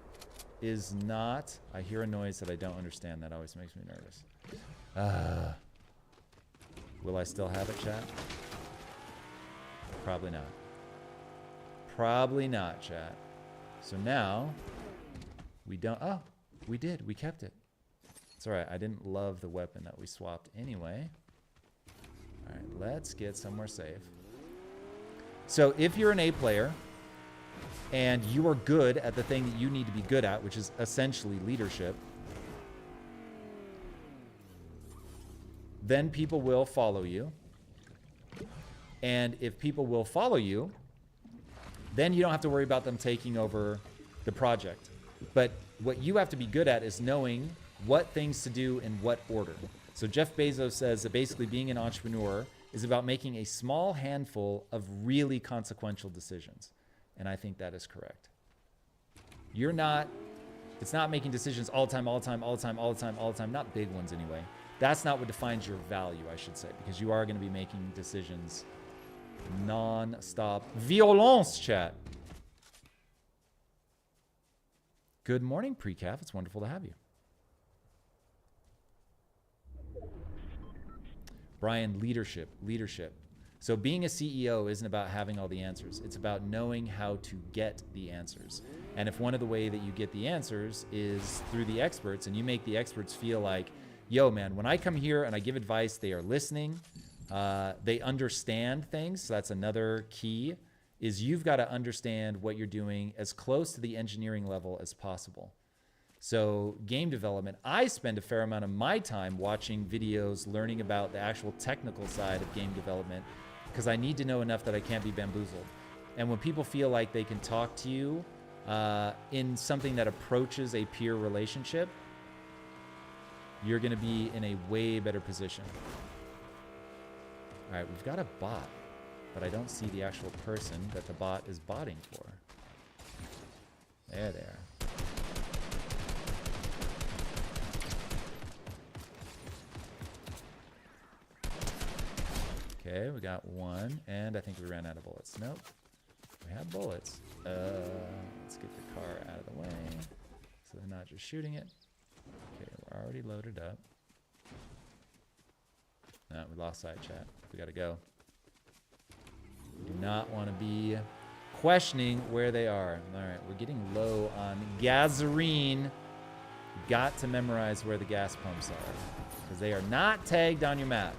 is not... I hear a noise that I don't understand. That always makes me nervous. Will I still have it, chat? Probably not. Probably not, chat. So now, we don't... Oh, we did. We kept it. It's all right. I didn't love the weapon that we swapped anyway. All right, let's get somewhere safe. So if you're an A player and you are good at the thing that you need to be good at, which is essentially leadership, then people will follow you. And if people will follow you, Then you don't have to worry about them taking over the project. But what you have to be good at is knowing what things to do in what order. So Jeff Bezos says that basically being an entrepreneur is about making a small handful of really consequential decisions. And I think that is correct. It's not making decisions all the time, not big ones anyway. That's not what defines your value, I should say, because you are going to be making decisions non-stop. Violence, chat. Good morning, Precaf. It's wonderful to have you. Brian, leadership. So being a CEO isn't about having all the answers. It's about knowing how to get the answers. And if one of the way that you get the answers is through the experts, and you make the experts feel like, yo, man, when I come here and I give advice, they are listening. They understand things. So that's another key, is you've got to understand what you're doing as close to the engineering level as possible. So game development, I spend a fair amount of my time watching videos, learning about the actual technical side of game development, because I need to know enough that I can't be bamboozled. And when people feel like they can talk to you in something that approaches a peer relationship, you're going to be in a way better position. All right, we've got a bot, but I don't see the actual person that the bot is botting for. There they are. Okay, we got one, and I think we ran out of bullets. Nope, we have bullets. Let's get the car out of the way so they're not just shooting it. Okay, we're already loaded up. No, we lost sight, chat. We gotta go. We do not want to be questioning where they are. All right, we're getting low on gasoline. Got to memorize where the gas pumps are, because they are not tagged on your map.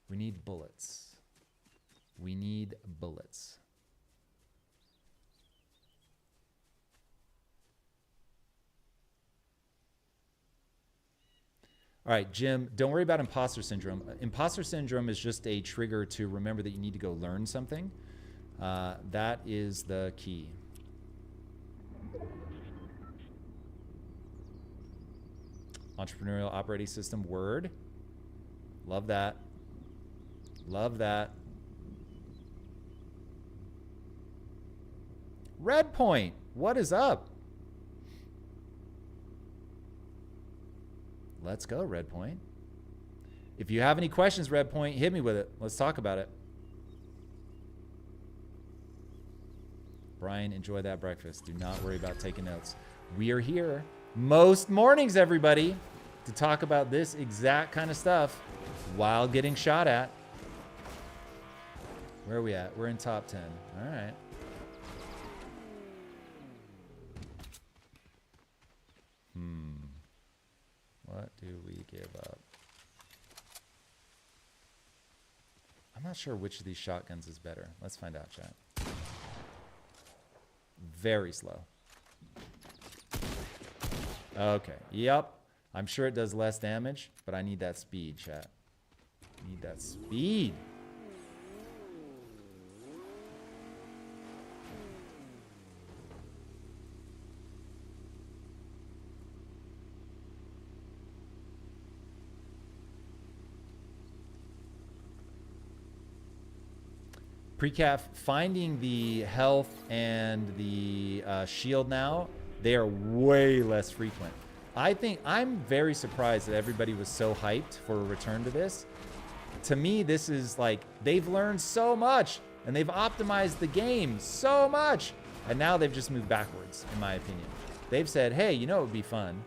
We need bullets. We need bullets. All right, Jim, don't worry about imposter syndrome. Imposter syndrome is just a trigger to remember that you need to go learn something. That is the key. Entrepreneurial operating system, Word. Love that. Love that. Red Point, what is up? Let's go, Red Point. If you have any questions, Red Point, hit me with it. Let's talk about it. Brian, enjoy that breakfast. Do not worry about taking notes. We are here most mornings, everybody, to talk about this exact kind of stuff while getting shot at. Where are we at? We're in top 10. All right. What do we give up? I'm not sure which of these shotguns is better. Let's find out, chat. Very slow. Okay. Yep. I'm sure it does less damage, but I need that speed, chat. Need that speed. Precaf, finding the health and the shield now, they are way less frequent. I think I'm very surprised that everybody was so hyped for a return to this. To me, this is like, they've learned so much and they've optimized the game so much. And now they've just moved backwards, in my opinion. They've said, hey, you know it would be fun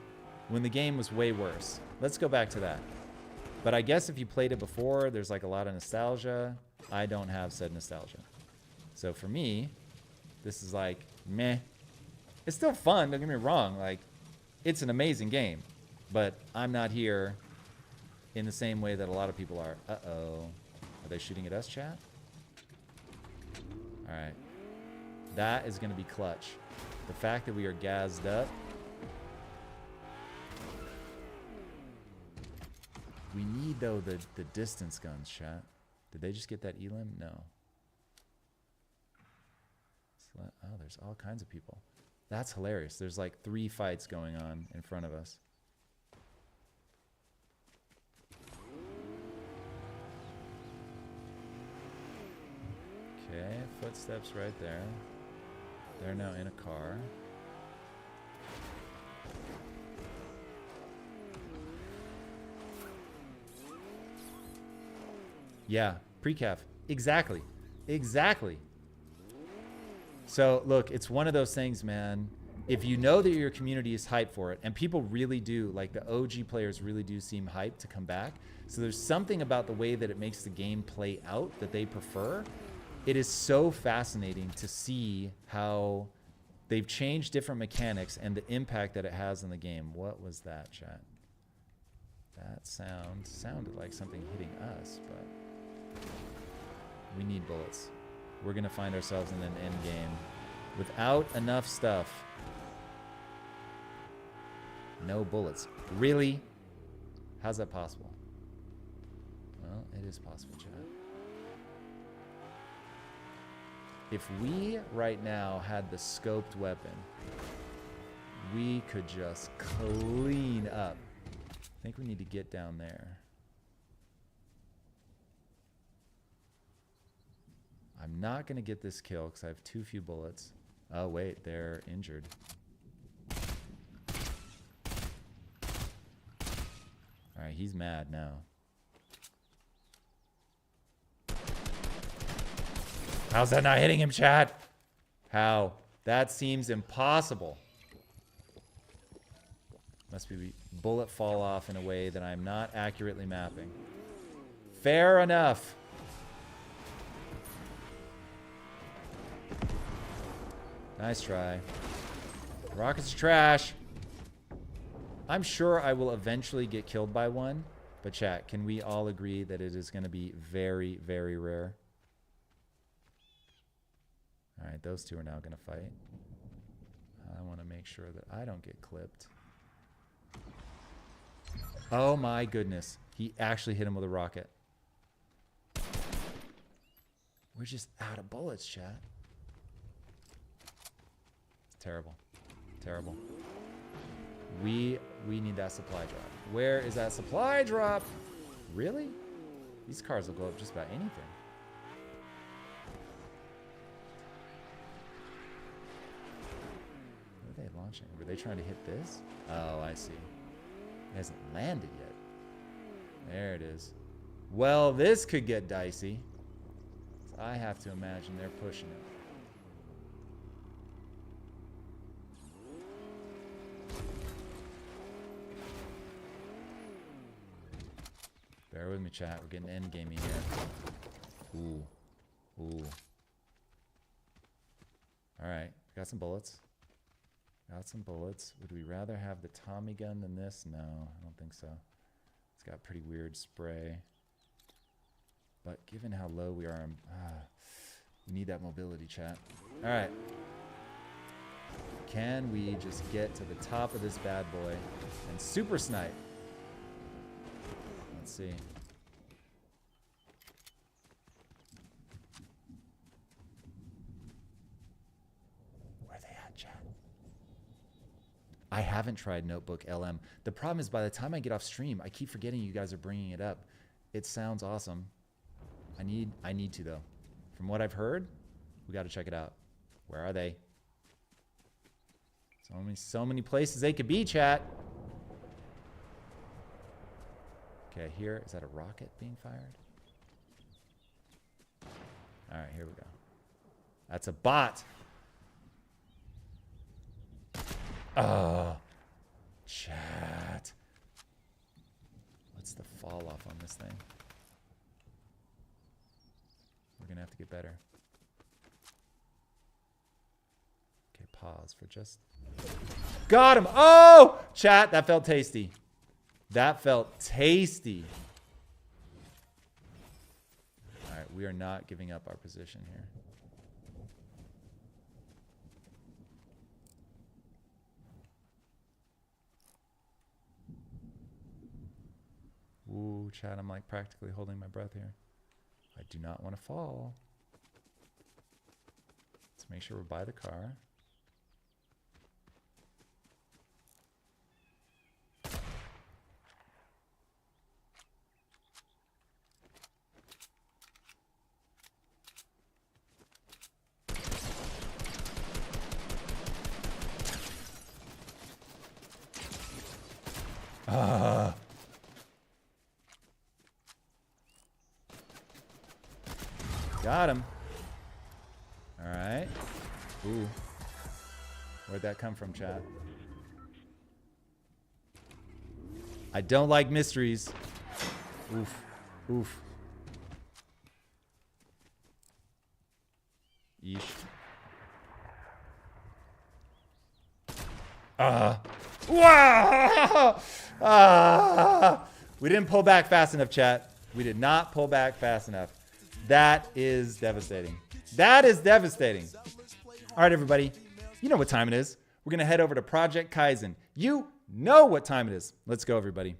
when the game was way worse. Let's go back to that. But I guess if you played it before, there's like a lot of nostalgia. I don't have said nostalgia. So for me, this is like, meh. It's still fun, don't get me wrong. Like, it's an amazing game. But I'm not here in the same way that a lot of people are. Uh-oh. Are they shooting at us, chat? All right. That is going to be clutch. The fact that we are gassed up. We need, though, the distance guns, chat. Did they just get that elim? No. Oh, there's all kinds of people. That's hilarious. There's like 3 fights going on in front of us. Okay, footsteps right there. They're now in a car. Yeah, pre-calf. Exactly. Exactly. So, look, it's one of those things, man. If you know that your community is hyped for it, and people really do, like the OG players really do seem hyped to come back. So there's something about the way that it makes the game play out that they prefer. It is so fascinating to see how they've changed different mechanics and the impact that it has on the game. What was that, chat? That sounded like something hitting us, but we need bullets. We're going to find ourselves in an end game without enough stuff. No bullets. Really? How's that possible? Well, it is possible, chat. If we right now had the scoped weapon, we could just clean up. I think we need to get down there. I'm not going to get this kill because I have too few bullets. Oh, wait, they're injured. All right, he's mad now. How's that not hitting him, chat? How? That seems impossible. Must be bullet fall off in a way that I'm not accurately mapping. Fair enough. Nice try. Rockets are trash. I'm sure I will eventually get killed by one, but chat, can we all agree that it is going to be very, very rare? All right, those two are now going to fight. I want to make sure that I don't get clipped. Oh my goodness. He actually hit him with a rocket. We're just out of bullets, chat. It's terrible. Terrible. We need that supply drop. Where is that supply drop? Really? These cars will go up just about anything. What are they launching? Were they trying to hit this? Oh, I see. It hasn't landed yet. There it is. Well, this could get dicey. So I have to imagine they're pushing it. Bear with me, chat. We're getting endgamey here. Ooh. Ooh. Alright. Got some bullets. Got some bullets. Would we rather have the Tommy gun than this? No, I don't think so. It's got pretty weird spray. But given how low we are, we need that mobility, chat. Alright. Can we just get to the top of this bad boy and super snipe? Let's see. Where are they at, chat? I haven't tried Notebook LM. The problem is by the time I get off stream, I keep forgetting you guys are bringing it up. It sounds awesome. I need to, though. From what I've heard, we got to check it out. Where are they? So many places they could be, chat. Okay, here, is that a rocket being fired? All right, here we go. That's a bot. Oh, chat. What's the fall off on this thing? We're gonna have to get better. Okay, pause for just... Got him! Oh! Chat, that felt tasty. That felt tasty. All right, we are not giving up our position here. Ooh, Chad, I'm like practically holding my breath here. I do not want to fall. Let's make sure we're by the car. Got him. All right. Ooh. Where'd that come from, chat? I don't like mysteries. Oof. Oof. Yeesh. Wow! We didn't pull back fast enough, chat. We did not pull back fast enough. That is devastating. That is devastating. All right, everybody. You know what time it is. We're going to head over to Project Kyzen. You know what time it is. Let's go, everybody.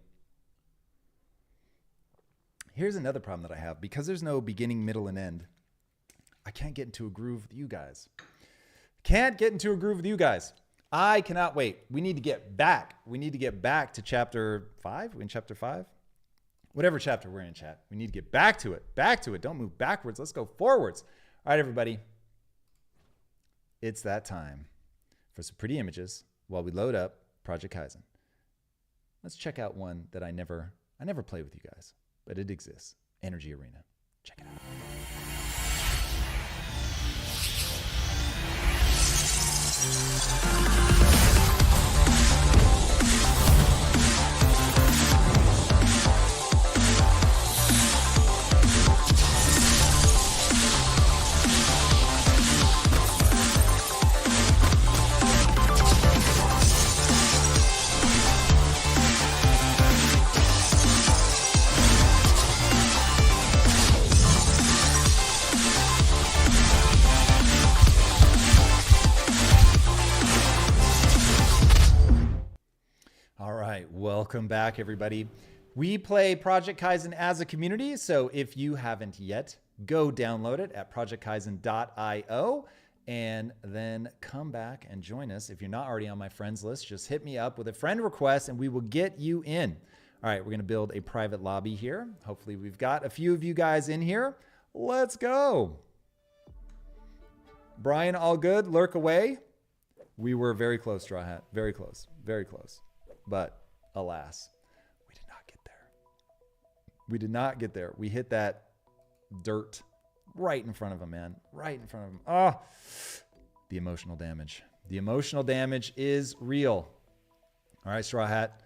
Here's another problem that I have. Because there's no beginning, middle, and end, I can't get into a groove with you guys. Can't get into a groove with you guys. I cannot wait. We need to get back. We need to get back to chapter 5. We're in chapter 5. Whatever chapter we're in, chat. We need to get back to it. Back to it. Don't move backwards. Let's go forwards. All right, everybody. It's that time for some pretty images while we load up Project Kyzen. Let's check out one that I never play with you guys, but it exists. Energy Arena. Check it out. Welcome back, everybody. We play Project Kyzen as a community, so if you haven't yet, go download it at projectkyzen.io and then come back and join us. If you're not already on my friends list, just hit me up with a friend request and we will get you in. All right, we're going to build a private lobby here. Hopefully we've got a few of you guys in here. Let's go. Brian, all good? Lurk away. We were very close, Straw Hat. Very close. Very close. But alas, we did not get there. We did not get there. We hit that dirt right in front of him, man. Right in front of him. Ah, the emotional damage. The emotional damage is real. All right, Straw Hat.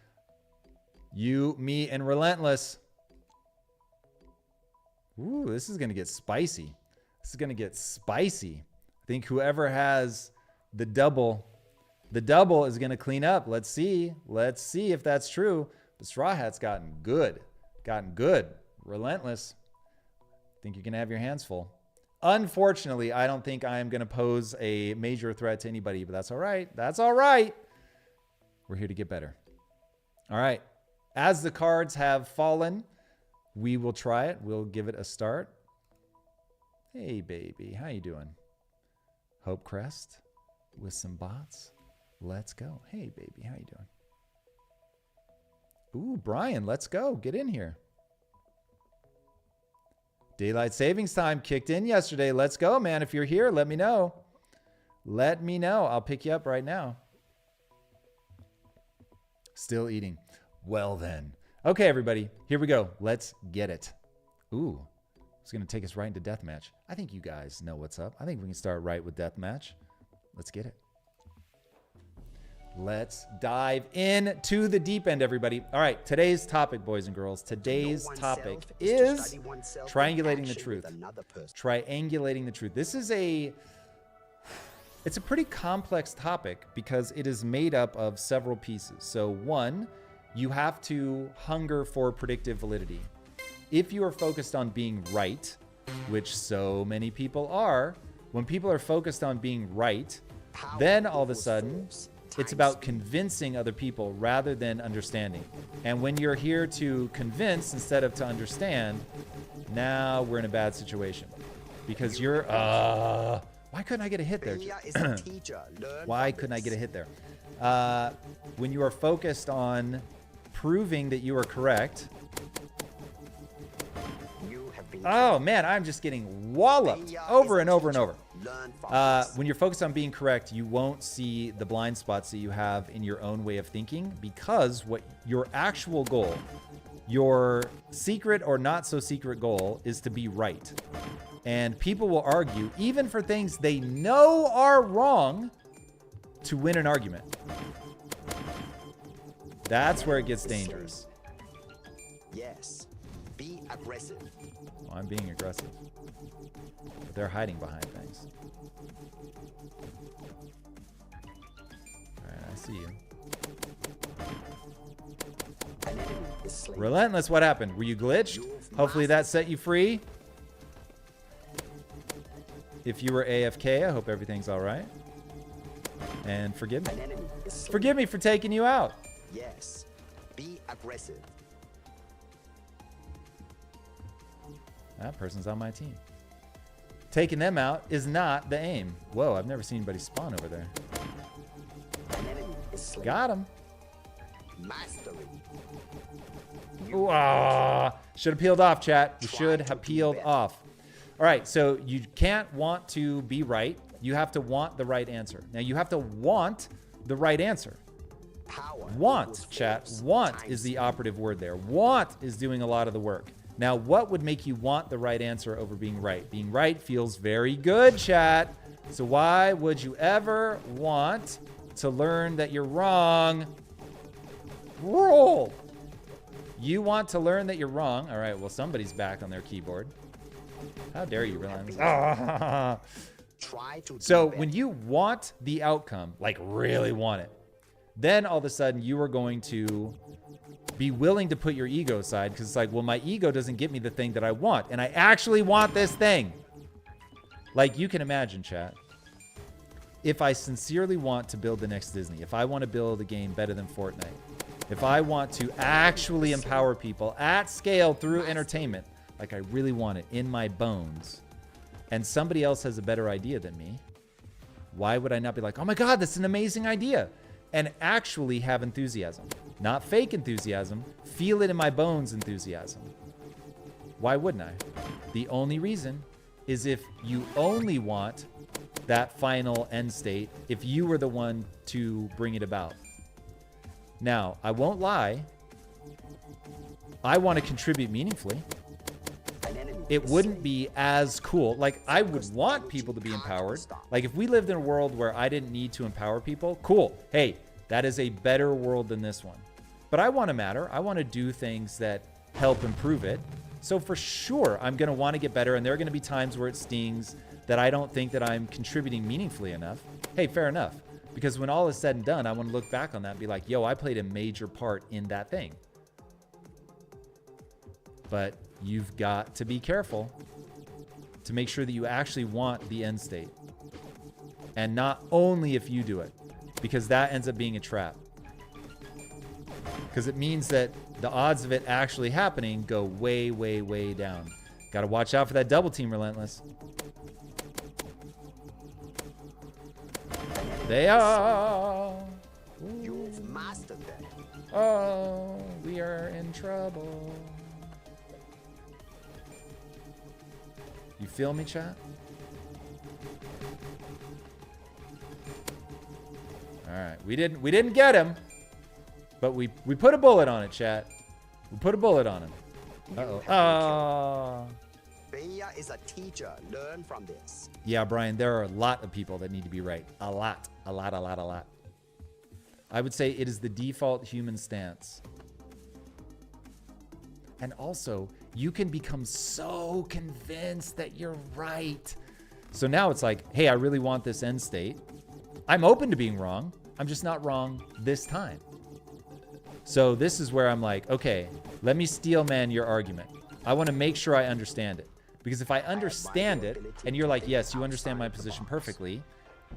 You, me, and Relentless. Ooh, this is going to get spicy. This is going to get spicy. I think whoever has the double is going to clean up. Let's see. Let's see if that's true. The Straw Hat's gotten good. Gotten good. Relentless. I think you can have your hands full. Unfortunately, I don't think I am going to pose a major threat to anybody, but that's all right. That's all right. We're here to get better. All right. As the cards have fallen, we will try it. We'll give it a start. Hey, baby. How you doing? Hope Crest with some bots. Let's go. Hey, baby. How you doing? Ooh, Brian, let's go. Get in here. Daylight savings time kicked in yesterday. Let's go, man. If you're here, let me know. Let me know. I'll pick you up right now. Still eating. Well, then. Okay, everybody. Here we go. Let's get it. Ooh. It's going to take us right into deathmatch. I think you guys know what's up. I think we can start right with deathmatch. Let's get it. Let's dive into the deep end, everybody. All right, today's topic, boys and girls, today's topic is triangulating the truth. Triangulating the truth. This is it's a pretty complex topic because it is made up of several pieces. So one, you have to hunger for predictive validity. If you are focused on being right, which so many people are, when people are focused on being right, then all of a sudden, It's about convincing other people rather than understanding. And when you're here to convince instead of to understand, now we're in a bad situation. Because you're, why couldn't I get a hit there? Why couldn't I get a hit there? When you are focused on proving that you are correct. Oh man, I'm just getting walloped over and over and over. When you're focused on being correct, you won't see the blind spots that you have in your own way of thinking, because what your actual goal, your secret or not so secret goal, is to be right. And people will argue, even for things they know are wrong, to win an argument. That's where it gets dangerous. Yes. Be aggressive. Well, I'm being aggressive. But they're hiding behind things. Alright, I see you. Relentless, what happened? Were you glitched? Hopefully that set you free. If you were AFK, I hope everything's alright. And forgive me. Forgive me for taking you out. Yes. Be aggressive. That person's on my team. Taking them out is not the aim. Whoa, I've never seen anybody spawn over there. Got him. Mastery. Should have peeled off, chat. We should have peeled off. All right, so you can't want to be right. You have to want the right answer. Now, you have to want the right answer. Want, chat. Want is the operative word there. Want is doing a lot of the work. Now, what would make you want the right answer over being right? Being right feels very good, chat. So why would you ever want to learn that you're wrong? Roll. You want to learn that you're wrong. All right, well, somebody's back on their keyboard. How dare you, Relentless? So when you want the outcome, like really want it, then all of a sudden you are going to be willing to put your ego aside, because it's like, well, my ego doesn't get me the thing that I want, and I actually want this thing. Like, you can imagine, chat, if I sincerely want to build the next Disney, if I want to build a game better than Fortnite, if I want to actually empower people at scale through entertainment, like I really want it in my bones, and somebody else has a better idea than me, why would I not be like, oh my God, that's an amazing idea, and actually have enthusiasm? Not fake enthusiasm, feel it in my bones enthusiasm. Why wouldn't I? The only reason is if you only want that final end state, if you were the one to bring it about. Now, I won't lie, I want to contribute meaningfully. It wouldn't be as cool. Like, I would want people to be empowered. Like, if we lived in a world where I didn't need to empower people, cool. Hey, that is a better world than this one. But I want to matter. I want to do things that help improve it. So for sure, I'm going to want to get better. And there are going to be times where it stings that I don't think that I'm contributing meaningfully enough. Hey, fair enough. Because when all is said and done, I want to look back on that and be like, yo, I played a major part in that thing. But you've got to be careful to make sure that you actually want the end state. And not only if you do it, because that ends up being a trap. Because it means that the odds of it actually happening go way, way, way down. Got to watch out for that double team, Relentless. They are. You've mastered that. Oh, we are in trouble. You feel me, chat? All right, we didn't get him, but we put a bullet on it, chat. We put a bullet on him. Uh-oh. Oh. Bea is a teacher. Learn from this. Yeah, Brian, there are a lot of people that need to be right. A lot. I would say it is the default human stance. And also, you can become so convinced that you're right. So now it's like, hey, I really want this end state. I'm open to being wrong. I'm just not wrong this time. So this is where I'm like, okay, let me steel man your argument. I want to make sure I understand it. Because if I understand it, and you're like, yes, you understand my position perfectly,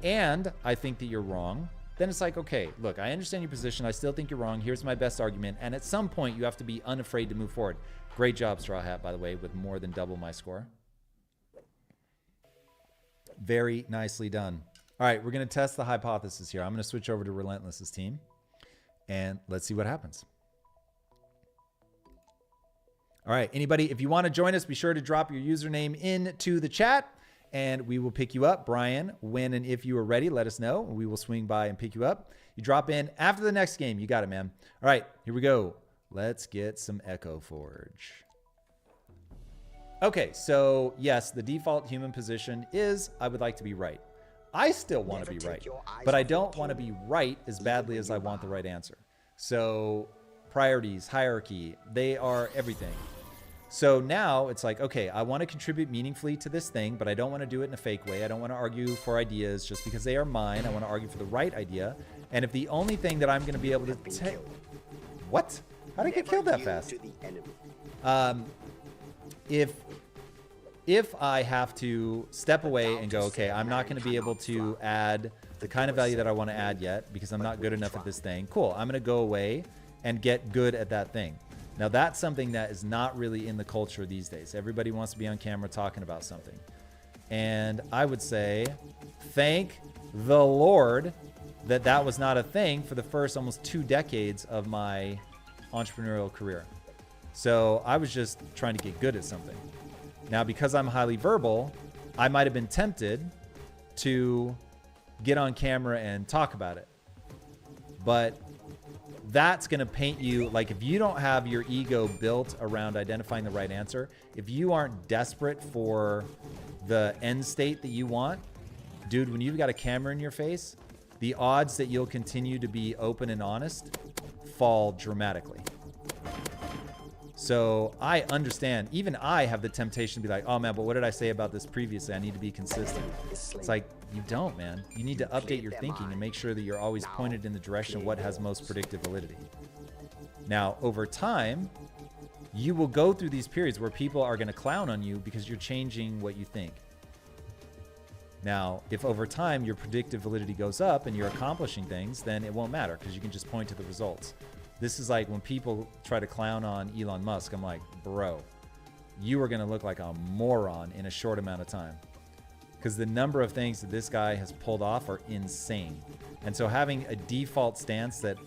and I think that you're wrong, then it's like, okay, look, I understand your position. I still think you're wrong. Here's my best argument. And at some point, you have to be unafraid to move forward. Great job, Straw Hat, by the way, with more than double my score. Very nicely done. All right, we're going to test the hypothesis here. I'm going to switch over to Relentless's team, and let's see what happens. All right, anybody, if you want to join us, be sure to drop your username into the chat, and we will pick you up. Brian, when and if you are ready, let us know. We will swing by and pick you up. You drop in after the next game. You got it, man. All right, here we go. Let's get some Echo Forge. Okay, so yes, the default human position is I would like to be right. I still want to be right, but I don't want to be right as badly as I want the right answer. So priorities, hierarchy, they are everything. So now it's like, okay, I want to contribute meaningfully to this thing, but I don't want to do it in a fake way. I don't want to argue for ideas just because they are mine. I want to argue for the right idea. And if the only thing that I'm going to be able to take... What? How did I get killed that fast? If I have to step away and go, okay, I'm not going to be able to add the kind of value that I want to add yet because I'm not good enough at this thing. Cool. I'm going to go away and get good at that thing. Now, that's something that is not really in the culture these days. Everybody wants to be on camera talking about something. And I would say, thank the Lord that that was not a thing for the first almost 2 decades of my entrepreneurial career. So I was just trying to get good at something. Now, because I'm highly verbal, I might have been tempted to get on camera and talk about it. But that's going to paint you, like if you don't have your ego built around identifying the right answer, if you aren't desperate for the end state that you want, dude, when you've got a camera in your face, the odds that you'll continue to be open and honest fall dramatically. So I understand, even I have the temptation to be like, oh man, but what did I say about this previously? I need to be consistent. It's like, you don't, man. You need to update your thinking and make sure that you're always pointed in the direction of what has most predictive validity. Now, over time, you will go through these periods where people are going to clown on you because you're changing what you think. Now, if over time your predictive validity goes up and you're accomplishing things, then it won't matter because you can just point to the results. This is like when people try to clown on Elon Musk. I'm like, bro, you are going to look like a moron in a short amount of time. Because the number of things that this guy has pulled off are insane. And so having a default stance that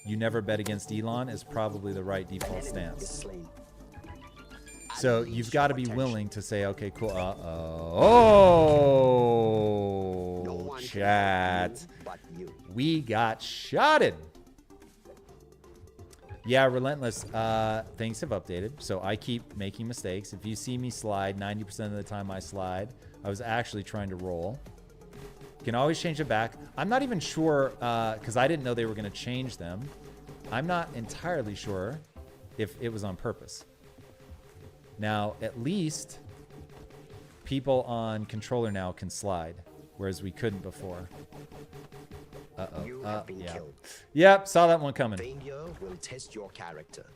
you never bet against Elon is probably the right default stance. So you've got to be willing to say, okay, cool. Oh, chat. We got shotted. Yeah, Relentless, things have updated, so I keep making mistakes. If you see me slide, 90% of the time I slide. I was actually trying to roll. You can always change it back. I'm not even sure, because I didn't know they were going to change them. I'm not entirely sure if it was on purpose. Now, at least people on controller now can slide, whereas we couldn't before. Yeah. Yep, saw that one coming. Will test your character.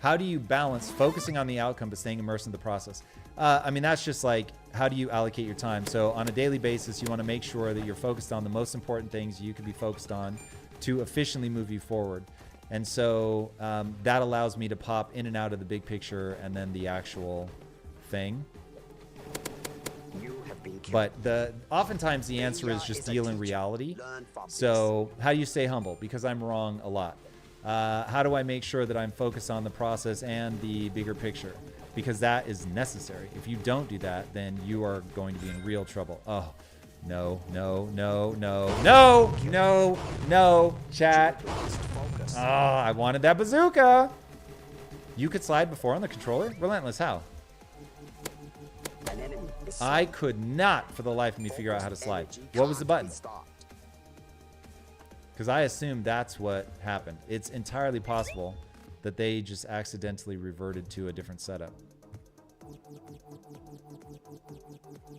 How do you balance focusing on the outcome but staying immersed in the process? I mean, that's just like, how do you allocate your time? So on a daily basis, you want to make sure that you're focused on the most important things you can be focused on to efficiently move you forward. And so that allows me to pop in and out of the big picture and then the actual thing. But oftentimes the answer is just deal in reality. So how do you stay humble? Because I'm wrong a lot. How do I make sure that I'm focused on the process and the bigger picture? Because that is necessary. If you don't do that, then you are going to be in real trouble. Oh, no, chat. Oh, I wanted that bazooka. You could slide before on the controller? Relentless, how? I could not, for the life of me, figure out how to slide. What was the button? Because I assumed that's what happened. It's entirely possible that they just accidentally reverted to a different setup.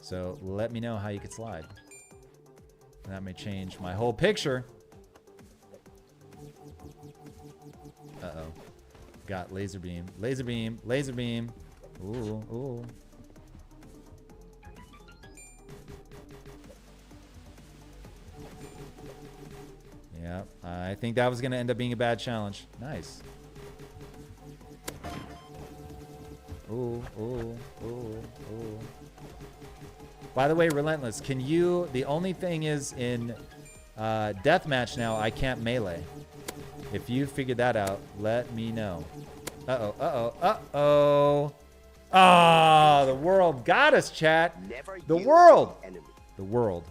So let me know how you could slide. That may change my whole picture. Uh-oh. Got laser beam. Laser beam. Laser beam. Ooh, ooh. Yeah, I think that was going to end up being a bad challenge. Nice. Ooh, ooh, ooh, ooh. By the way, Relentless, can you... The only thing is in Deathmatch now, I can't melee. If you figured that out, let me know. Uh-oh, uh-oh, uh-oh. Ah, the world got us, chat. The world. The world.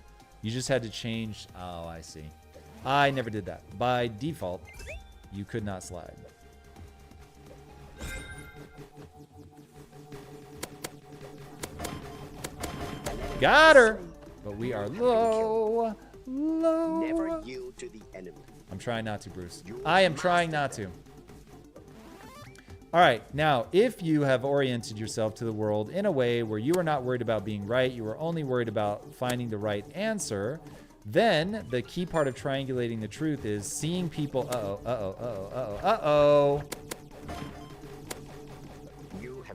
You just had to change. Oh, I see. I never did that. By default, you could not slide. Got her. But we are low. Low. Never yield to the enemy. I'm trying not to, Bruce. I am trying not to. All right, now, if you have oriented yourself to the world in a way where you are not worried about being right, you are only worried about finding the right answer, then the key part of triangulating the truth is seeing people. Uh-oh, uh-oh, uh-oh, uh-oh, uh-oh.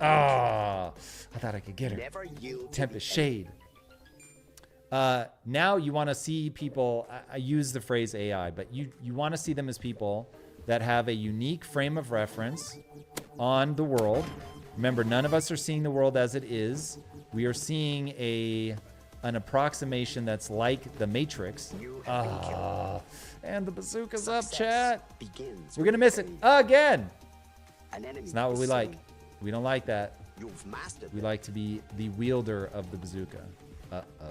Ah, I thought I could get her. Never yield. Tempest Shade. Now you want to see people. I use the phrase AI, but you want to see them as people that have a unique frame of reference on the world. Remember, none of us are seeing the world as it is. We are seeing an approximation that's like the Matrix. And the bazooka's up, chat. We're gonna miss it again. It's not what we like. We don't like that. We like to be the wielder of the bazooka. Uh-oh.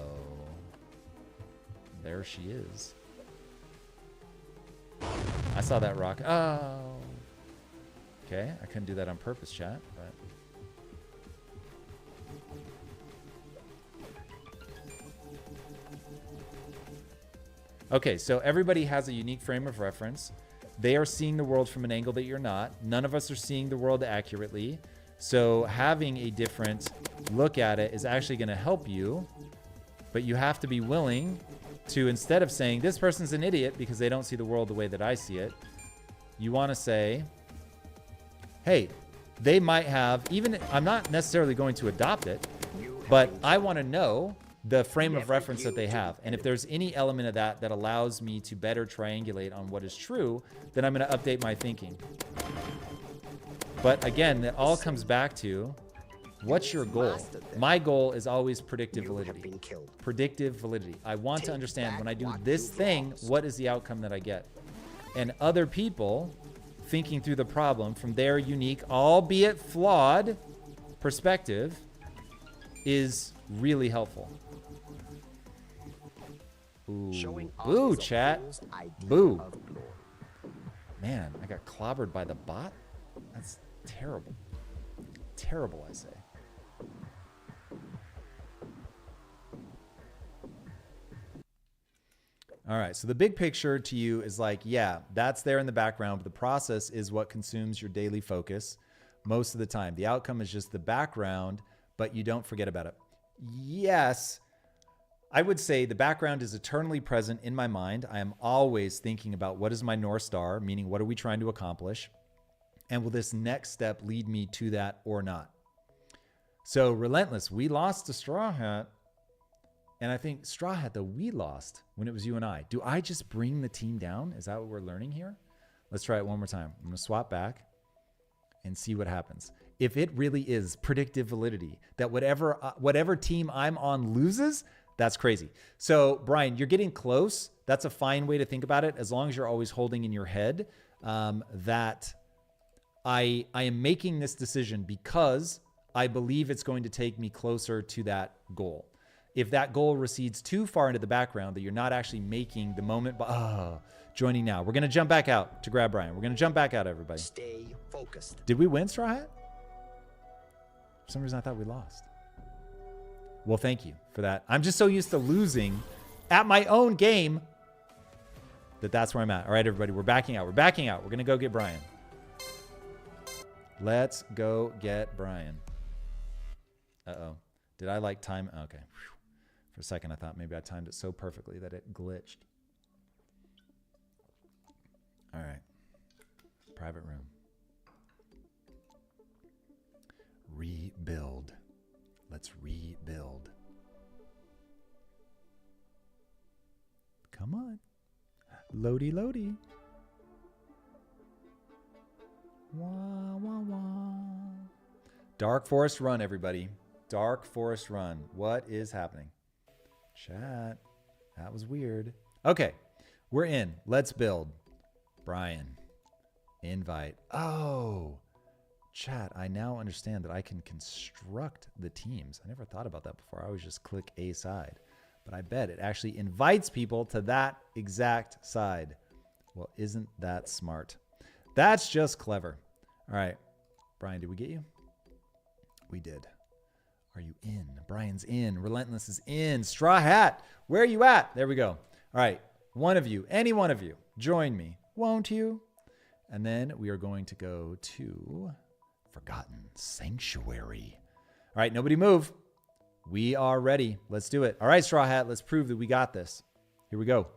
There she is. I saw that rock. Oh. Okay, I couldn't do that on purpose, chat, but... Okay, so everybody has a unique frame of reference. They are seeing the world from an angle that you're not. None of us are seeing the world accurately. So having a different look at it is actually going to help you. But you have to be willing to, instead of saying, this person's an idiot because they don't see the world the way that I see it, you want to say, hey, they might have, even, I'm not necessarily going to adopt it, but I want to know the frame of reference that they have. And if there's any element of that that allows me to better triangulate on what is true, then I'm going to update my thinking. But again, it all comes back to, what's your goal? My goal is always predictive validity. Predictive validity. I want to understand when I do this thing, what is the outcome that I get? And other people thinking through the problem from their unique, albeit flawed, perspective is really helpful. Ooh. Boo, chat. Boo. Man, I got clobbered by the bot? That's terrible. Terrible, I say. All right, so the big picture to you is like, yeah, that's there in the background, but the process is what consumes your daily focus most of the time. The outcome is just the background, but you don't forget about it. Yes, I would say the background is eternally present in my mind. I am always thinking about what is my North Star, meaning what are we trying to accomplish? And will this next step lead me to that or not? So Relentless, we lost to Straw Hat. And I think Straw Hat, though, we lost when it was you and I. Do I just bring the team down? Is that what we're learning here? Let's try it one more time. I'm going to swap back and see what happens. If it really is predictive validity, that whatever team I'm on loses, that's crazy. So, Brian, you're getting close. That's a fine way to think about it, as long as you're always holding in your head that I am making this decision because I believe it's going to take me closer to that goal. If that goal recedes too far into the background that you're not actually making the moment, joining now. We're going to jump back out to grab Brian. We're going to jump back out, everybody. Stay focused. Did we win, Straw Hat? For some reason, I thought we lost. Well, thank you for that. I'm just so used to losing at my own game that's where I'm at. All right, everybody, we're backing out. We're backing out. We're going to go get Brian. Let's go get Brian. Uh-oh. Did I like time? Okay. Whew. For a second, I thought maybe I timed it so perfectly that it glitched. All right. Private room. Rebuild. Let's rebuild. Come on. Loady, loady. Wah, wah, wah. Dark Forest Run, everybody. Dark Forest Run. What is happening? Chat. That was weird. Okay. We're in. Let's build. Brian. Invite. Oh. Chat, I now understand that I can construct the teams. I never thought about that before. I always just click a side. But I bet it actually invites people to that exact side. Well, isn't that smart? That's just clever. All right. Brian, did we get you? We did. Are you in? Brian's in. Relentless is in. Straw Hat, where are you at? There we go. All right. One of you, any one of you, join me, won't you? And then we are going to go to Forgotten Sanctuary. All right. Nobody move. We are ready. Let's do it. All right, Straw Hat. Let's prove that we got this. Here we go.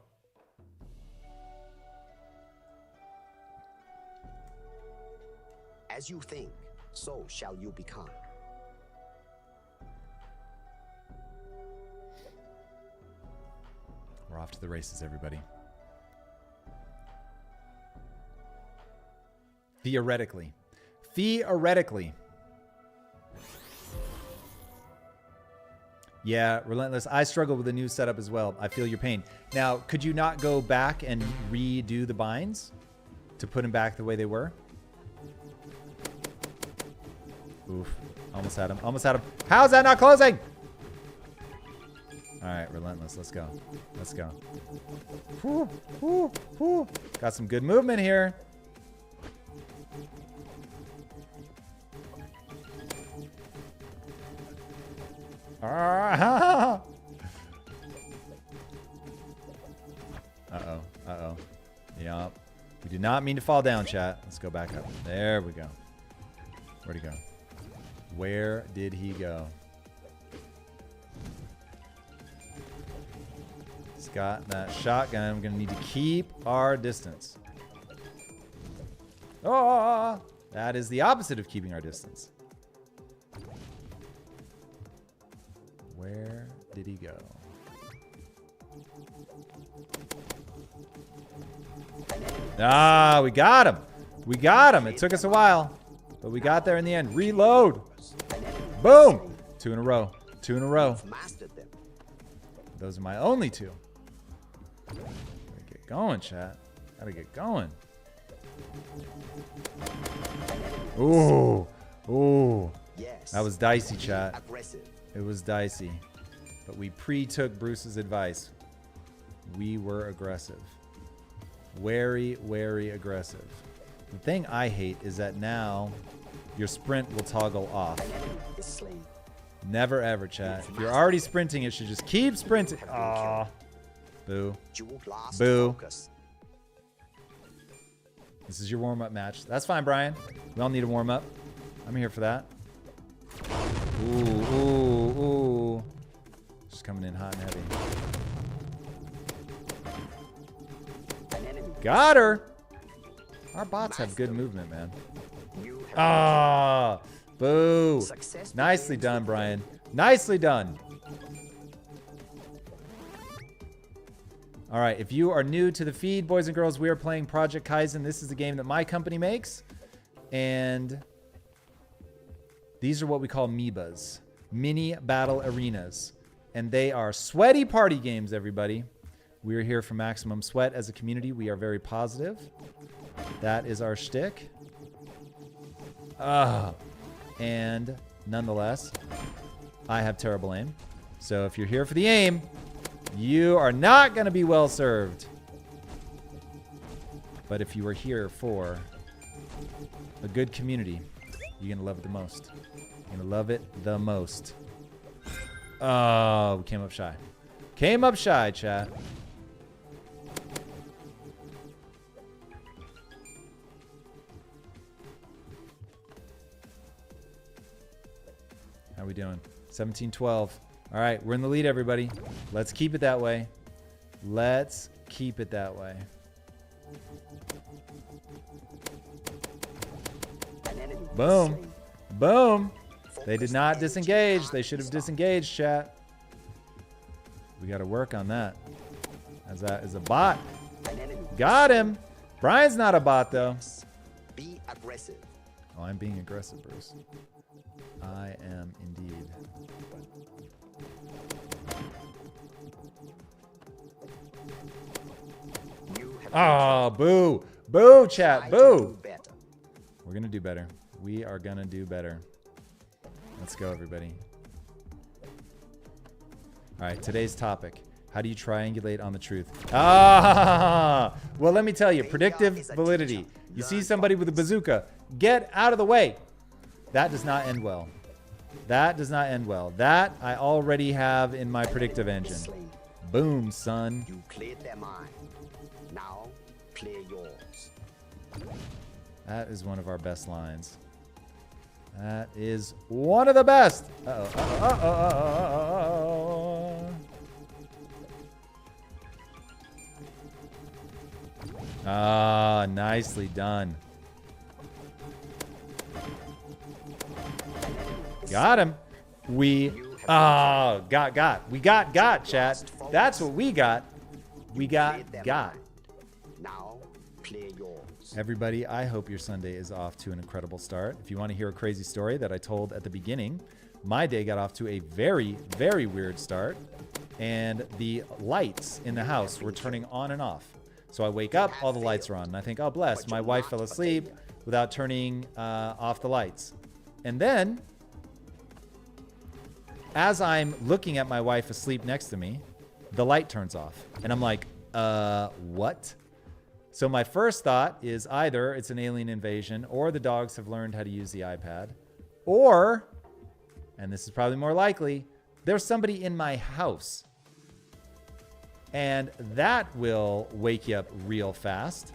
As you think, so shall you become. We're off to the races, everybody. Theoretically. Theoretically. Yeah, Relentless. I struggle with the new setup as well. I feel your pain. Now, could you not go back and redo the binds to put them back the way they were? Oof. Almost had him. Almost had him. How's that not closing? All right, Relentless. Let's go. Let's go. Whew, whew, whew. Got some good movement here. Uh-oh. Uh-oh. Yup. We did not mean to fall down, chat. Let's go back up. There we go. Where'd he go? Where did he go? He's got that shotgun. I'm going to need to keep our distance. Oh, that is the opposite of keeping our distance. Where did he go? Ah, we got him. We got him. It took us a while, but we got there in the end. Reload. Boom. 2 in a row. 2 in a row. Those are my only 2. Gotta get going, chat. Gotta get going. Ooh. Ooh. That was dicey, chat. It was dicey. But we pre-took Bruce's advice. We were aggressive. Very, very aggressive. The thing I hate is that now your sprint will toggle off. Never ever, chat. If you're already sprinting, it should just keep sprinting. Aw. Boo. Boo. This is your warm-up match. That's fine, Brian. We all need a warm-up. I'm here for that. Ooh, ooh, ooh. Just coming in hot and heavy. Got her. Our bots have good movement, man. Ah, boo. Nicely done, Brian. Nicely done. All right, if you are new to the feed, boys and girls, we are playing Project Kyzen. This is the game that my company makes. And these are what we call MIBAs, mini battle arenas. And they are sweaty party games, everybody. We are here for maximum sweat as a community. We are very positive. That is our shtick. And nonetheless, I have terrible aim. So if you're here for the aim, you are not going to be well served. But if you are here for a good community, you're going to love it the most. You're going to love it the most. Oh, we came up shy. Came up shy, chat. How we doing? 17-12. All right, we're in the lead, everybody. Let's keep it that way. Let's keep it that way. Boom. Boom. They did not disengage. They should have disengaged, chat. We got to work on that. As that is a bot. Got him. Brian's not a bot, though. Be aggressive. Oh, I'm being aggressive, Bruce. I am indeed. Oh, boo. Boo, chat. Boo. We're going to do better. We are going to do better. Let's go, everybody. All right, today's topic. How do you triangulate on the truth? Ah! Well, let me tell you, predictive validity. You see somebody with a bazooka, get out of the way. That does not end well. That does not end well. That I already have in my predictive engine. Boom, son. You cleared their mind. Now, clear yours. That is one of our best lines. That is one of the best. Ah, nicely done. Got him. We got, chat. That's what we got. We got. Now, clear yours. Everybody, I hope your Sunday is off to an incredible start. If you want to hear a crazy story that I told at the beginning, my day got off to a very, very weird start, and the lights in the house were turning on and off. So I wake up, all the lights are on, and I think, oh, bless, my wife fell asleep without turning off the lights. And then, as I'm looking at my wife asleep next to me, the light turns off. And I'm like, what? So my first thought is either it's an alien invasion or the dogs have learned how to use the iPad, or, and this is probably more likely, there's somebody in my house. And that will wake you up real fast.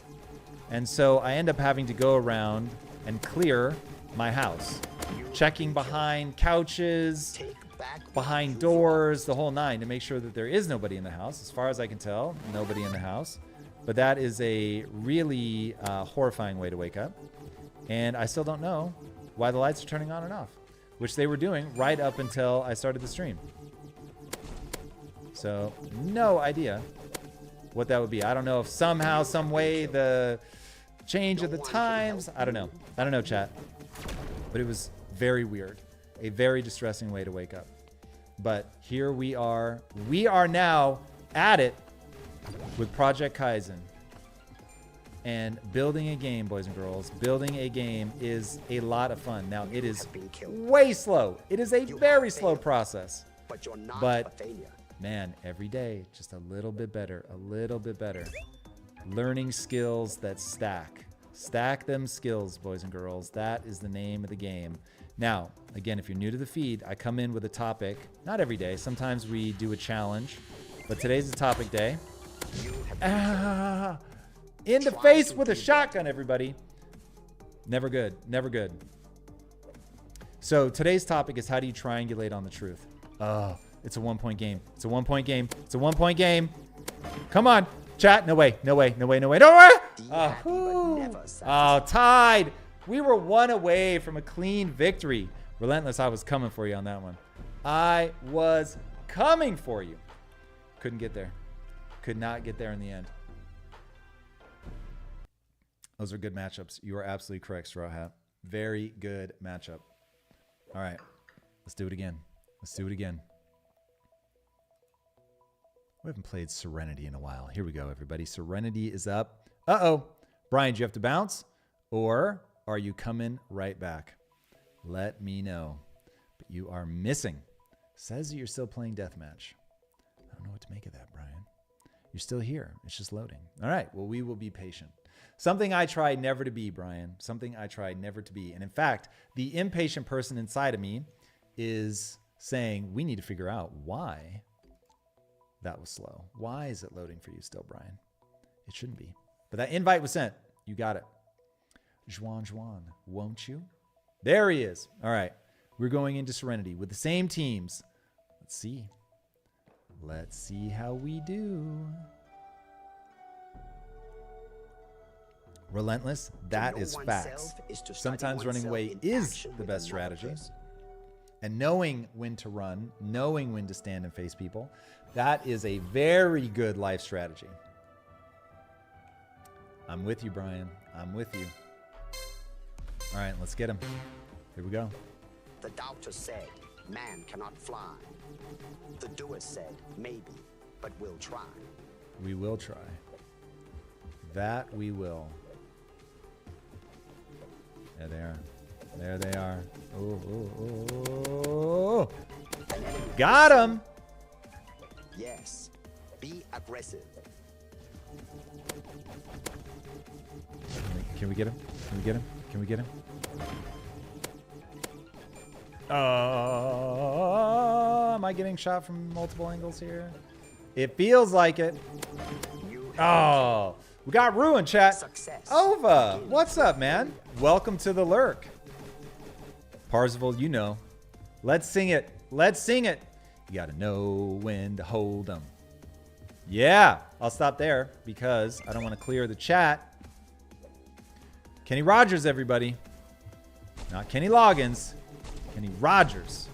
And so I end up having to go around and clear my house, checking behind couches, behind doors, the whole nine, to make sure that there is nobody in the house. As far as I can tell, nobody in the house. But that is a really horrifying way to wake up. And I still don't know why the lights are turning on and off, which they were doing right up until I started the stream. So no idea what that would be. I don't know if somehow, some way, the change of the times, I don't know. I don't know, chat. But it was very weird. A very distressing way to wake up. But here we are. We are now at it with Project Kyzen. And building a game, boys and girls, building a game is a lot of fun. Now, it is way slow. It is a very slow process. But you're not But a failure. man, every day, just a little bit better, a little bit better. Learning skills that stack. Stack them skills, boys and girls. That is the name of the game. Now, again, if you're new to the feed, I come in with a topic. Not every day. Sometimes we do a challenge. But today's a topic day. In the face with a shotgun, everybody. Never good. Never good. So today's topic is how do you triangulate on the truth? Oh, it's a 1-point game. It's a 1-point game. It's a 1-point game. Come on, chat. No way. No way. No way. No way. No way. Oh, tied. We were 1 away from a clean victory. Relentless, I was coming for you on that one. I was coming for you. Couldn't get there. Could not get there in the end. Those are good matchups. You are absolutely correct, Straw Hat. Very good matchup. All right. Let's do it again. Let's do it again. We haven't played Serenity in a while. Here we go, everybody. Serenity is up. Uh-oh. Brian, do you have to bounce? Or are you coming right back? Let me know. But you are missing. Says that you're still playing Deathmatch. I don't know what to make of that, Brian. You're still here. It's just loading. All right. Well, we will be patient. Something I tried never to be, Brian. Something I tried never to be. And in fact, the impatient person inside of me is saying, we need to figure out why that was slow. Why is it loading for you still, Brian? It shouldn't be. But that invite was sent. You got it. Juan, won't you? There he is. All right. We're going into Serenity with the same teams. Let's see. Let's see how we do. Relentless, that is facts. Sometimes running away is the best strategy. And knowing when to run, knowing when to stand and face people, that is a very good life strategy. I'm with you, Brian. I'm with you. All right, let's get him. Here we go. The doubter said, man cannot fly. The doer said, maybe, but we'll try. We will try. That we will. There they are. There they are. Oh. Got him. Yes, be aggressive. Can we get him? Can we get him? Can we get him? Am I getting shot from multiple angles here? It feels like it. Oh, we got ruined, chat. Success. Ova, what's up, man? Welcome to the lurk. Parzival, you know. Let's sing it. Let's sing it. You gotta know when to hold them. Yeah, I'll stop there because I don't want to clear the chat. Kenny Rogers, everybody. Not Kenny Loggins. Kenny Rogers.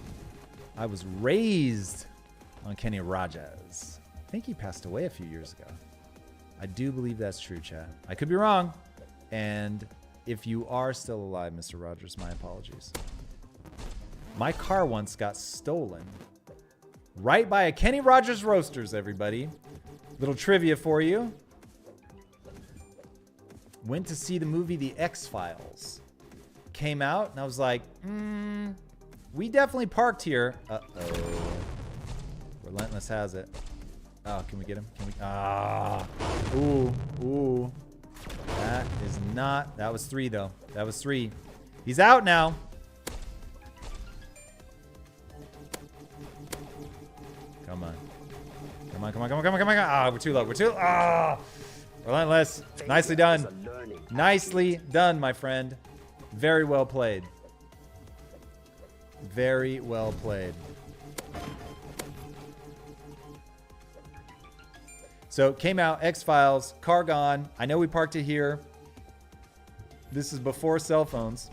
I was raised on Kenny Rogers. I think he passed away a few years ago. I do believe that's true, chat. I could be wrong. And if you are still alive, Mr. Rogers, my apologies. My car once got stolen. Right by a Kenny Rogers Roasters, everybody. Little trivia for you. Went to see the movie The X-Files. Came out, and I was like, we definitely parked here. Uh-oh. Relentless has it. Oh, can we get him? Can we? Ah. Ooh. That is not. That was 3, though. That was 3. He's out now. Come on. Come on, come on, come on, come on, come on. Ah, we're too low. We're too. Ah. Relentless. Nicely done. Nicely done, my friend. Very well played. Very well played. So came out, X-Files, car gone. I know we parked it here. This is before cell phones.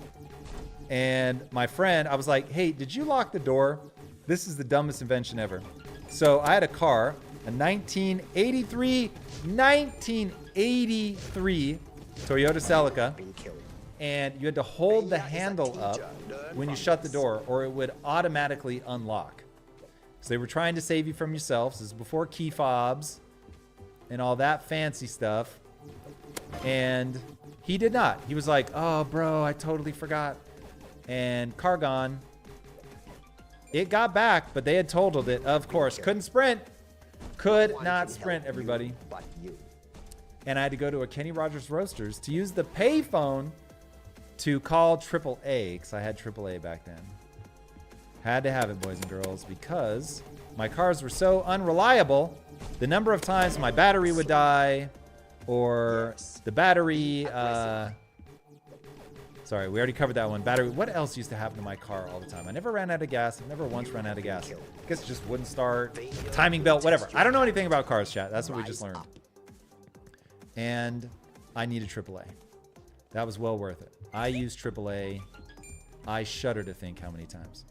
And my friend, I was like, hey, did you lock the door? This is the dumbest invention ever. So I had a car, a 1983 Toyota Celica. And you had to hold the handle up when you shut the door or it would automatically unlock. So they were trying to save you from yourselves. This is before key fobs and all that fancy stuff. And he did not. He was like, oh, bro, I totally forgot. And car gone. It got back, but they had totaled it, of course. Couldn't sprint. Could not sprint, everybody. And I had to go to a Kenny Rogers Roasters to use the payphone to call AAA, because I had AAA back then. Had to have it, boys and girls, because my cars were so unreliable. The number of times my battery would die, or the battery, sorry, we already covered that one. Battery, what else used to happen to my car all the time? I never ran out of gas. I never once ran out of gas. I guess it just wouldn't start. Timing belt, whatever. I don't know anything about cars, chat. That's what we just learned. And I needed AAA. That was well worth it. I used AAA. I shudder to think how many times.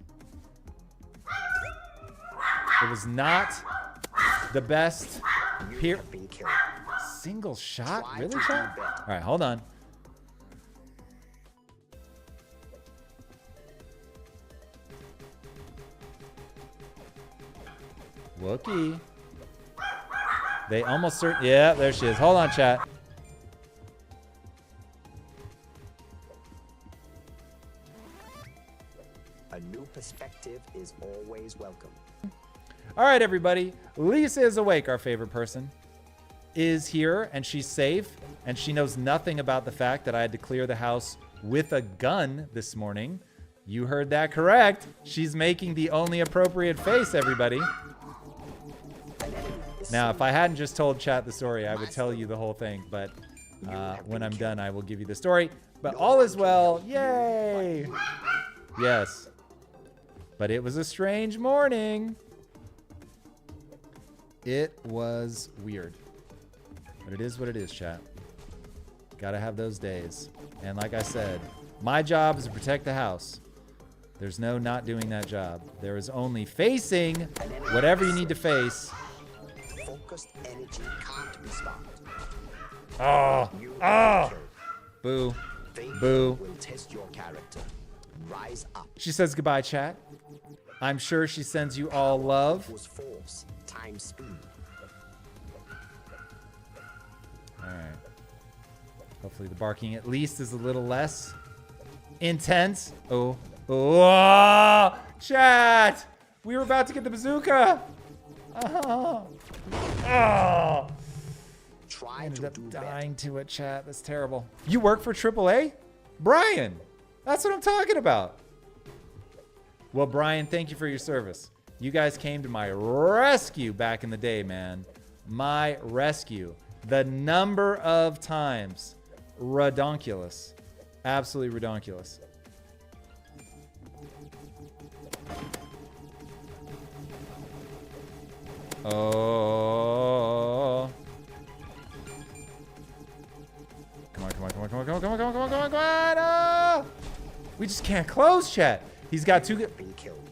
It was not the best. Single shot? Really, chat? All right, hold on. Wookie. They almost certainly. Yeah, there she is. Hold on, chat. A new perspective is always welcome. All right, everybody. Lisa is awake, our favorite person. Is here, and she's safe, and she knows nothing about the fact that I had to clear the house with a gun this morning. You heard that correct. She's making the only appropriate face, everybody. Now, if I hadn't just told chat the story, I would tell you the whole thing. But when I'm done, I will give you the story. But all is well. Yay! Yes. But it was a strange morning. It was weird. But it is what it is, chat. Gotta have those days. And like I said, my job is to protect the house. There's no not doing that job. There is only facing whatever you need to face focused energy can't be stopped. Oh, You oh, killed. boo, Fate boo. will test your character. Rise up. She says goodbye, chat. I'm sure she sends you all love. Was force times speed. All right. Hopefully the barking at least is a little less intense. Oh, oh, chat. We were about to get the bazooka. Oh, oh. Try I ended to up do dying to it, chat. That's terrible. You work for AAA? Brian, that's what I'm talking about. Well, Brian, thank you for your service. You guys came to my rescue back in the day, man. My rescue. The number of times. Redonkulous. Absolutely redonkulous. Oh. Come on, come on, come on, come on, come on, come on, come on, come on, come on, come on. Oh! We just can't close, chat. He's got two good. been killed.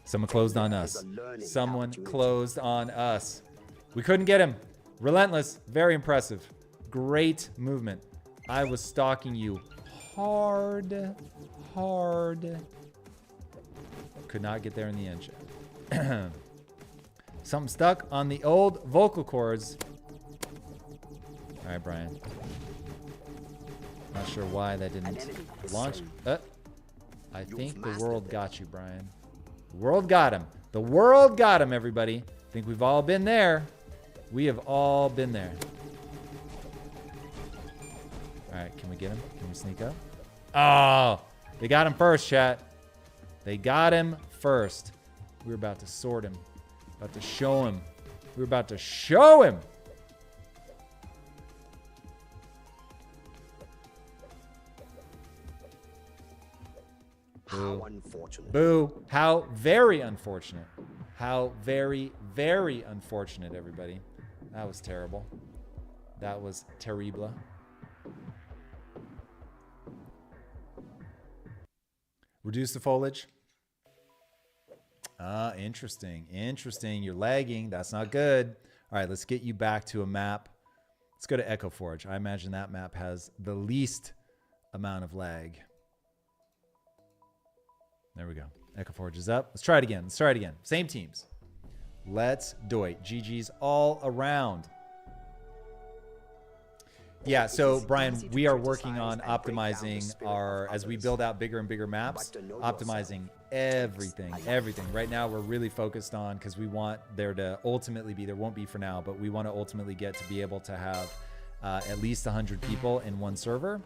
Someone closed on us. Someone closed on us. We couldn't get him. Relentless. Very impressive. Great movement. I was stalking you hard. Hard. Could not get there in the end, chat. Something stuck on the old vocal cords. All right, Brian. Not sure why that didn't launch. I think the world got you, Brian. The world got him. The world got him, everybody. I think we've all been there. We have all been there. All right, can we get him? Can we sneak up? Oh, they got him first, chat. They got him first. We were about to sort him. About to show him. We were about to show him. How unfortunate. Boo. How very unfortunate. How very, very unfortunate, everybody. That was terrible. That was terrible. Reduce the foliage. Ah, interesting. Interesting. You're lagging. That's not good. All right, let's get you back to a map. Let's go to Echo Forge. I imagine that map has the least amount of lag. There we go. Echo Forge is up. Let's try it again. Let's try it again. Same teams. Let's do it. GG's all around. Yeah, so Brian, we are working on optimizing our, as we build out bigger and bigger maps, optimizing everything. Right now, we're really focused on, because we want there to ultimately be, there won't be for now, but we want to ultimately get to be able to have at least 100 people in one server.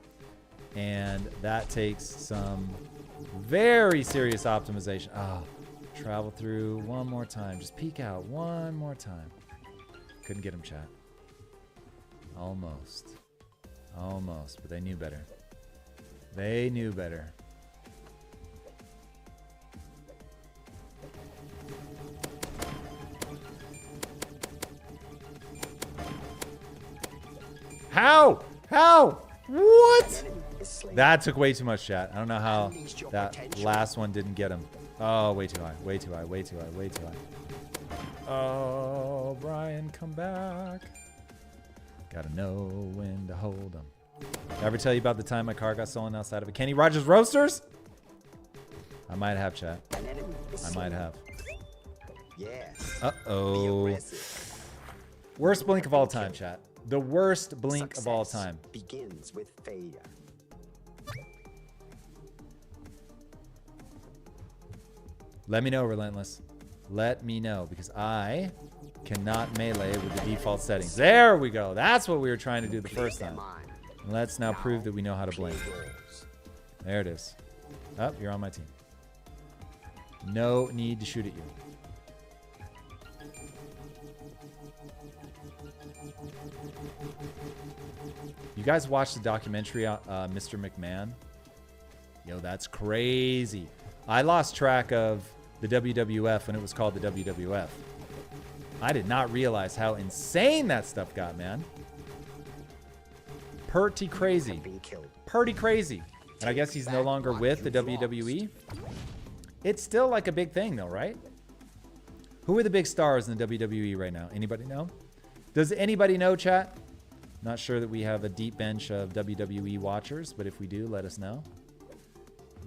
And that takes some very serious optimization. Oh, travel through one more time. Just peek out one more time. Couldn't get him, chat. Almost. Almost, but they knew better. They knew better. How? How? What? That took way too much, chat. I don't know how that last one didn't get him. Oh, way too high. Way too high. Way too high. Way too high. Oh, Brian, come back. Gotta know when to hold them. Did I ever tell you about the time my car got stolen outside of a Kenny Rogers Roasters? I might have, chat. I might have. Yes. Uh-oh. Worst blink of all time, chat. The worst blink of all time. Begins with failure. Let me know, Relentless. Let me know, because I cannot melee with the default settings. There we go. That's what we were trying to do the first time. Let's now prove that we know how to blink. There it is. Oh, you're on my team. No need to shoot at you. You guys watched the documentary on Mr. McMahon? Yo, that's crazy. I lost track of the WWF when it was called the WWF. I did not realize how insane that stuff got, man. Pretty crazy. Pretty crazy. And I guess he's no longer with the WWE. It's still like a big thing though, right? Who are the big stars in the WWE right now? Anybody know? Does anybody know, chat? Not sure that we have a deep bench of WWE watchers, but if we do, let us know.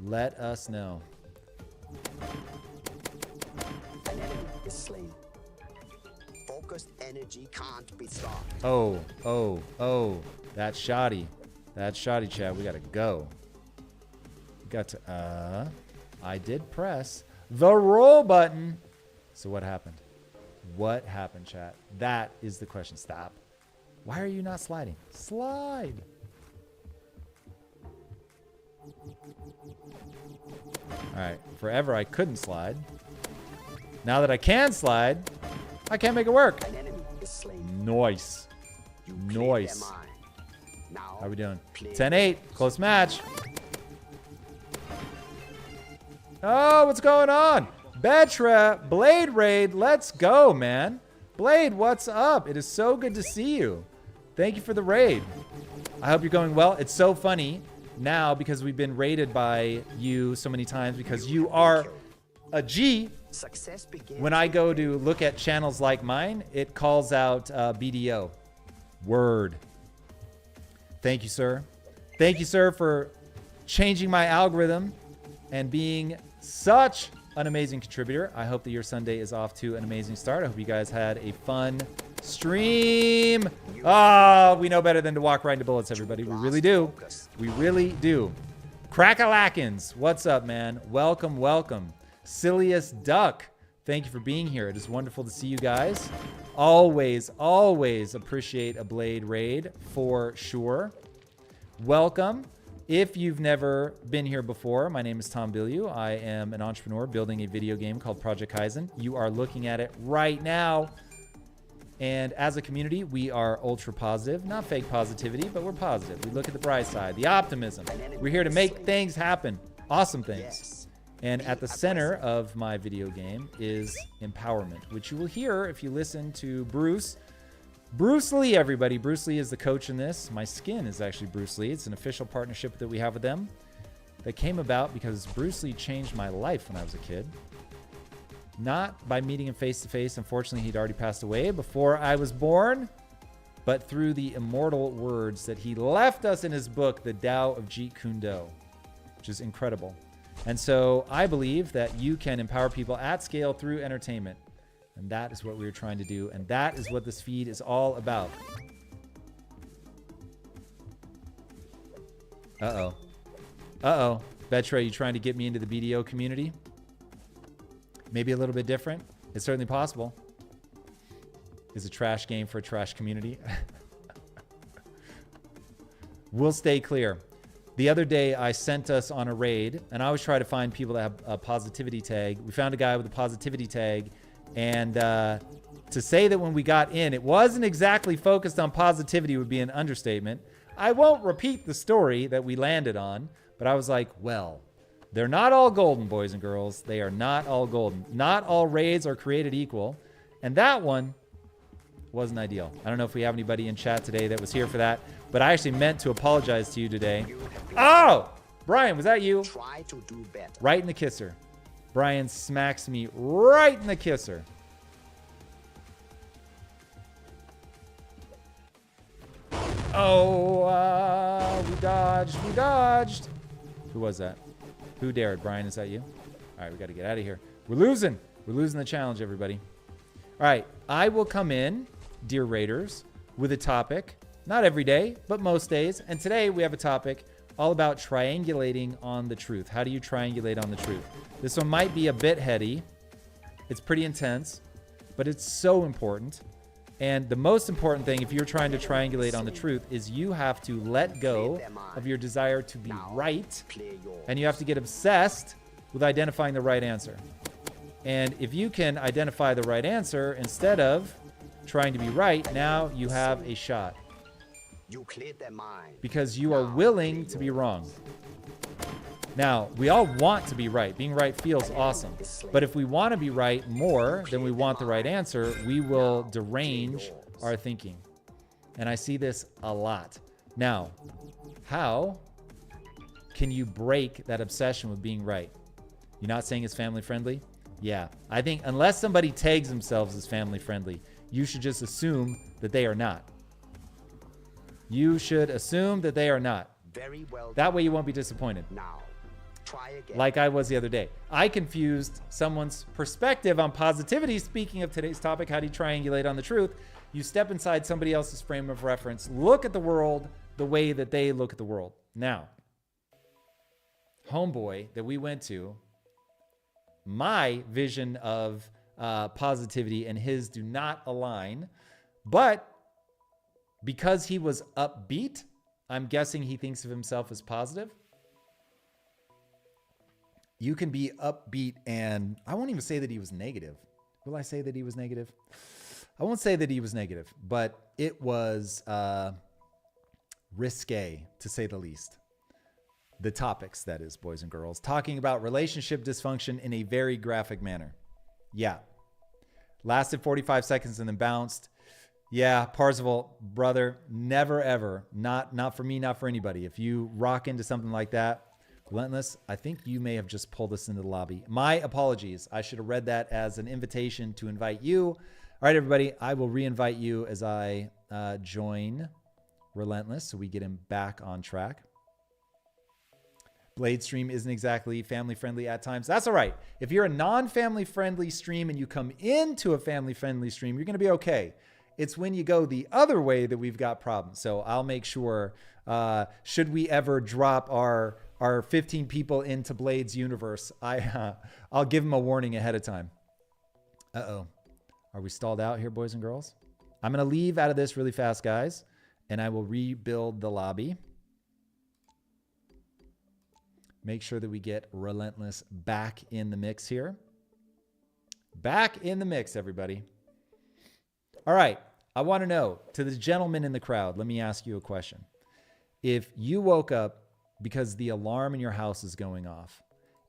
Let us know. An enemy is slain. Focused energy can't be stopped. Oh. That's shoddy. That's shoddy, chat. We gotta go. We got to, I did press the roll button. So what happened? What happened, chat? That is the question. Stop. Why are you not sliding? Slide. All right. Forever I couldn't slide. Now that I can slide, I can't make it work. An enemy is slain. Nice. You cleared their Nice. mind. Now, How are we doing? play 10-8. Close match. Oh, what's going on? Betra, Blade Raid, let's go, man. Blade, what's up? It is so good to see you. Thank you for the raid. I hope you're going well. It's so funny now because we've been raided by you so many times because you are a G. Success begins. When I go to look at channels like mine, it calls out BDO. Word. Thank you, sir. Thank you, sir, for changing my algorithm and being such an amazing contributor. I hope that your Sunday is off to an amazing start. I hope you guys had a fun stream. We know better than to walk right into bullets, everybody. We really do. We really do. Crackalackins, what's up, man? Welcome, welcome. Silliest Duck, thank you for being here. It is wonderful to see you guys. Always, always appreciate a Blade raid for sure. Welcome. If you've never been here before, my name is Tom Bilyeu. I am an entrepreneur building a video game called Project Kyzen. You are looking at it right now. And as a community, we are ultra positive. Not fake positivity, but we're positive. We look at the bright side, the optimism. We're here to make things happen. Awesome things. Yes. And at the center of my video game is empowerment, which you will hear if you listen to Bruce. Bruce Lee, everybody. Bruce Lee is the coach in this. My skin is actually Bruce Lee. It's an official partnership that we have with them that came about because Bruce Lee changed my life when I was a kid. Not by meeting him face to face. Unfortunately, he'd already passed away before I was born, but through the immortal words that he left us in his book, The Tao of Jeet Kune Do, which is incredible. And so I believe that you can empower people at scale through entertainment. And that is what we're trying to do. And that is what this feed is all about. Uh-oh. Uh-oh. Betra, you trying to get me into the BDO community? Maybe a little bit different. It's certainly possible. It's a trash game for a trash community. We'll stay clear. The other day, I sent us on a raid, and I always try to find people that have a positivity tag. We found a guy with a positivity tag, and to say that when we got in, it wasn't exactly focused on positivity would be an understatement. I won't repeat the story that we landed on, but I was like, well, they're not all golden, boys and girls. They are not all golden. Not all raids are created equal, and that one wasn't ideal. I don't know if we have anybody in chat today that was here for that, but I actually meant to apologize to you today. Oh, Brian, was that you? Try to do better. Right in the kisser. Brian smacks me right in the kisser. Oh, we dodged. We dodged. Who was that? Who dared? Brian, is that you? All right, we got to get out of here. We're losing. We're losing the challenge, everybody. All right, I will come in, dear Raiders, with a topic. Not every day, but most days. And today we have a topic all about triangulating on the truth. How do you triangulate on the truth? This one might be a bit heady. It's pretty intense, but it's so important. And the most important thing, if you're trying to triangulate on the truth, is you have to let go of your desire to be right, and you have to get obsessed with identifying the right answer. And if you can identify the right answer instead of trying to be right, now you have a shot. You cleared their mind. Because you are willing to be wrong. Now, we all want to be right. Being right feels awesome. But if we want to be right more than we want the right answer, we will derange our thinking. And I see this a lot. Now, how can you break that obsession with being right? You're not saying it's family friendly? Yeah, I think unless somebody tags themselves as family friendly, you should just assume that they are not. You should assume that they are not. Very well. That way you won't be disappointed. Now, try again. Like I was the other day. I confused someone's perspective on positivity. Speaking of today's topic, how do you triangulate on the truth? You step inside somebody else's frame of reference, look at the world the way that they look at the world. Now, homeboy that we went to, my vision of positivity and his do not align, but because he was upbeat, I'm guessing he thinks of himself as positive. You can be upbeat, and I won't even say that he was negative. Will I say that he was negative? I won't say that he was negative, but it was risque, to say the least. The topics, that is, boys and girls, talking about relationship dysfunction in a very graphic manner. Yeah. Lasted 45 seconds and then bounced. Yeah, Parzival, brother, never ever, not for me, not for anybody. If you rock into something like that, Relentless, I think you may have just pulled us into the lobby. My apologies. I should have read that as an invitation to invite you. All right, everybody, I will re-invite you as I join Relentless so we get him back on track. Blade stream isn't exactly family friendly at times. That's all right. If you're a non-family friendly stream and you come into a family friendly stream, you're going to be okay. It's when you go the other way that we've got problems. So I'll make sure, should we ever drop our 15 people into Blade's universe, I'll give them a warning ahead of time. Uh-oh. Are we stalled out here, boys and girls? I'm going to leave out of this really fast, guys, and I will rebuild the lobby. Make sure that we get Relentless back in the mix here. Back in the mix, everybody. All right. I want to know, to the gentleman in the crowd, let me ask you a question. If you woke up because the alarm in your house is going off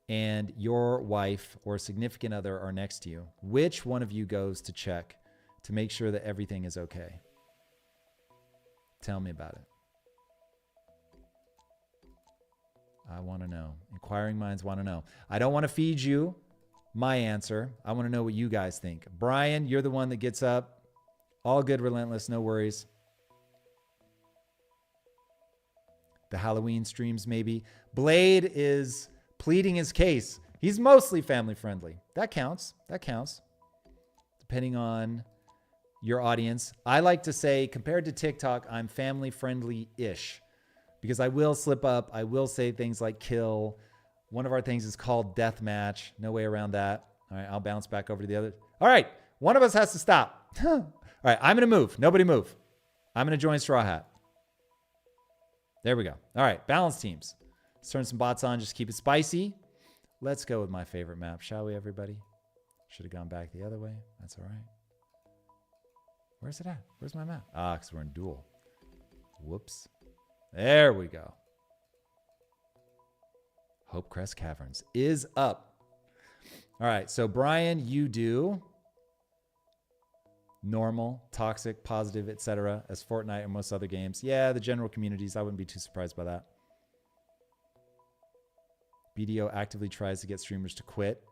and your wife or significant other are next to you, which one of you goes to check to make sure that everything is okay? Tell me about it. I want to know. Inquiring minds want to know. I don't want to feed you my answer. I want to know what you guys think. Brian, you're the one that gets up. All good, Relentless. No worries. The Halloween streams, maybe. Blade is pleading his case. He's mostly family friendly. That counts. That counts. Depending on your audience. I like to say, compared to TikTok, I'm family friendly-ish. Because I will slip up. I will say things like kill. One of our things is called deathmatch. No way around that. All right, I'll bounce back over to the other. All right, one of us has to stop. All right, I'm going to move. Nobody move. I'm going to join Straw Hat. There we go. All right, balance teams. Let's turn some bots on. Just keep it spicy. Let's go with my favorite map, shall we, everybody? Should have gone back the other way. That's all right. Where's it at? Where's my map? Ah, because we're in duel. Whoops. There we go. Hope Crest Caverns is up. All right, so Brian, you do normal, toxic, positive, etc. as Fortnite and most other games. Yeah, the general communities, I wouldn't be too surprised by that. BDO actively tries to get streamers to quit.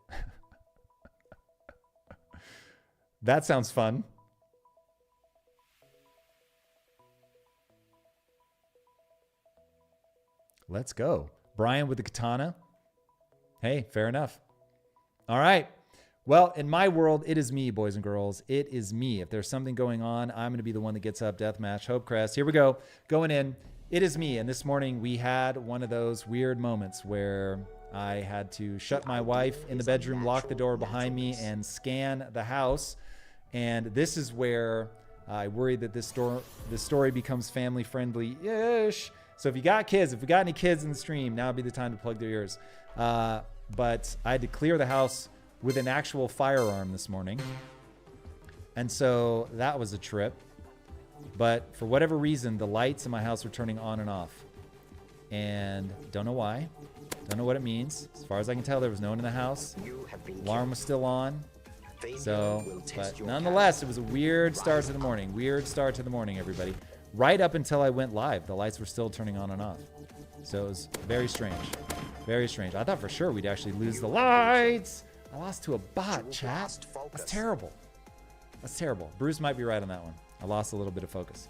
That sounds fun. Let's go. Brian with the katana. Hey, fair enough. All right. Well, in my world, it is me, boys and girls. It is me. If there's something going on, I'm going to be the one that gets up. Deathmatch, Hope Crest. Here we go. Going in. It is me. And this morning we had one of those weird moments where I had to shut my wife in the bedroom, lock the door behind me, and scan the house. And this is where I worry that this story becomes family friendly-ish. So if you got kids, if we got any kids in the stream, now would be the time to plug their ears. But I had to clear the house with an actual firearm this morning. And so that was a trip. But for whatever reason, the lights in my house were turning on and off. And don't know why. Don't know what it means. As far as I can tell, there was no one in the house. Alarm was still on. So, but nonetheless, it was a weird start to the morning. Weird start to the morning, everybody. Right up until I went live, the lights were still turning on and off. So it was very strange. Very strange. I thought for sure we'd actually lose the lights. I lost to a bot, You chat. lost focus. That's terrible. That's terrible. Bruce might be right on that one. I lost a little bit of focus.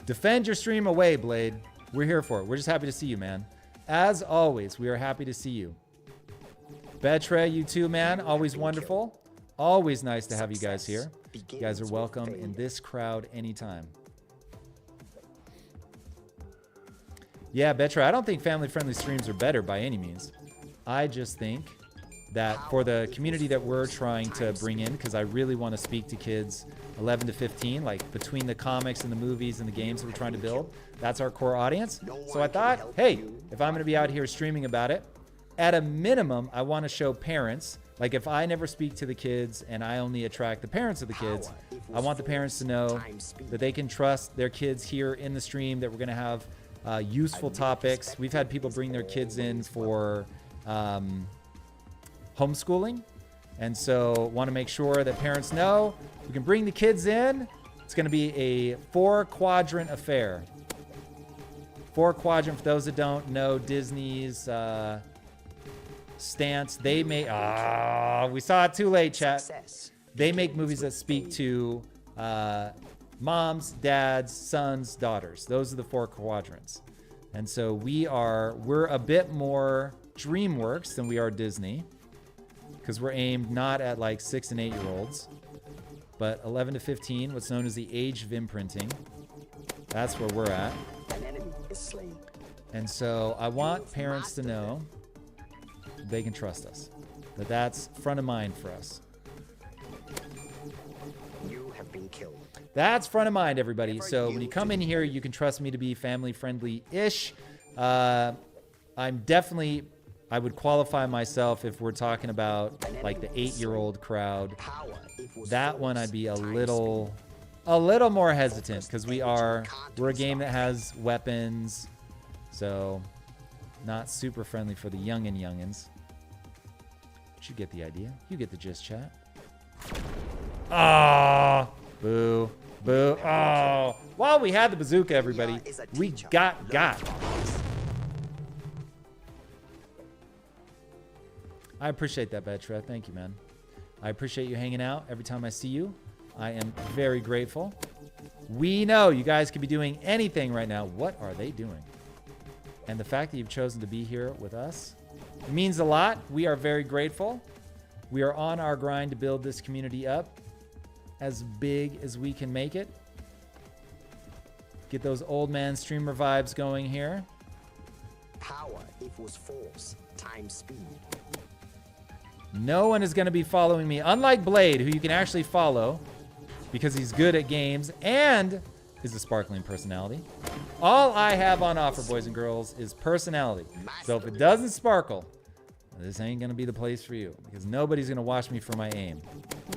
Defend your stream away, Blade. We're here for it. We're just happy to see you, man. As always, we are happy to see you. Betre, you too, man. Always wonderful. Always nice to have you guys here. You guys are welcome in this crowd anytime. Yeah, Betra, I don't think family-friendly streams are better by any means. I just think that for the community that we're trying to bring in, because I really want to speak to kids 11 to 15, like between the comics and the movies and the games that we're trying to build, that's our core audience. So I thought, hey, if I'm going to be out here streaming about it, at a minimum, I want to show parents, like if I never speak to the kids and I only attract the parents of the kids, I want the parents to know that they can trust their kids here in the stream, that we're going to have useful topics. We've had people bring their kids in for homeschooling. And so want to make sure that parents know we can bring the kids in. It's going to be a 4-quadrant affair. 4-quadrant, for those that don't know Disney's stance, they make, we saw it too late, chat. They make movies that speak to moms, dads, sons, daughters. Those are the 4 quadrants. And so we're a bit more DreamWorks than we are Disney, because we're aimed not at like 6 and 8-year-olds, but 11 to 15, what's known as the age of imprinting. That's where we're at. An enemy is slain. And so I want parents to know they can trust us, that that's front of mind for us. You have been killed. That's front of mind, everybody. So when you come in here, you can trust me to be family friendly-ish. I'm definitely, I would qualify myself if we're talking about like the 8-year-old crowd. That one I'd be a little more hesitant, because we're a game that has weapons, so not super friendly for the youngins. But you get the idea. You get the gist, chat. Ah, boo, boo. Oh, while we had the bazooka, everybody, we got. I appreciate that, Betra. Thank you, man. I appreciate you hanging out every time I see you. I am very grateful. We know you guys could be doing anything right now. What are they doing? And the fact that you've chosen to be here with us means a lot. We are very grateful. We are on our grind to build this community up as big as we can make it. Get those old man streamer vibes going here. Power equals force times speed. No one is going to be following me, unlike Blade, who you can actually follow because he's good at games and is a sparkling personality. All I have on offer, boys and girls, is personality. So if it doesn't sparkle, this ain't going to be the place for you, because nobody's going to watch me for my aim.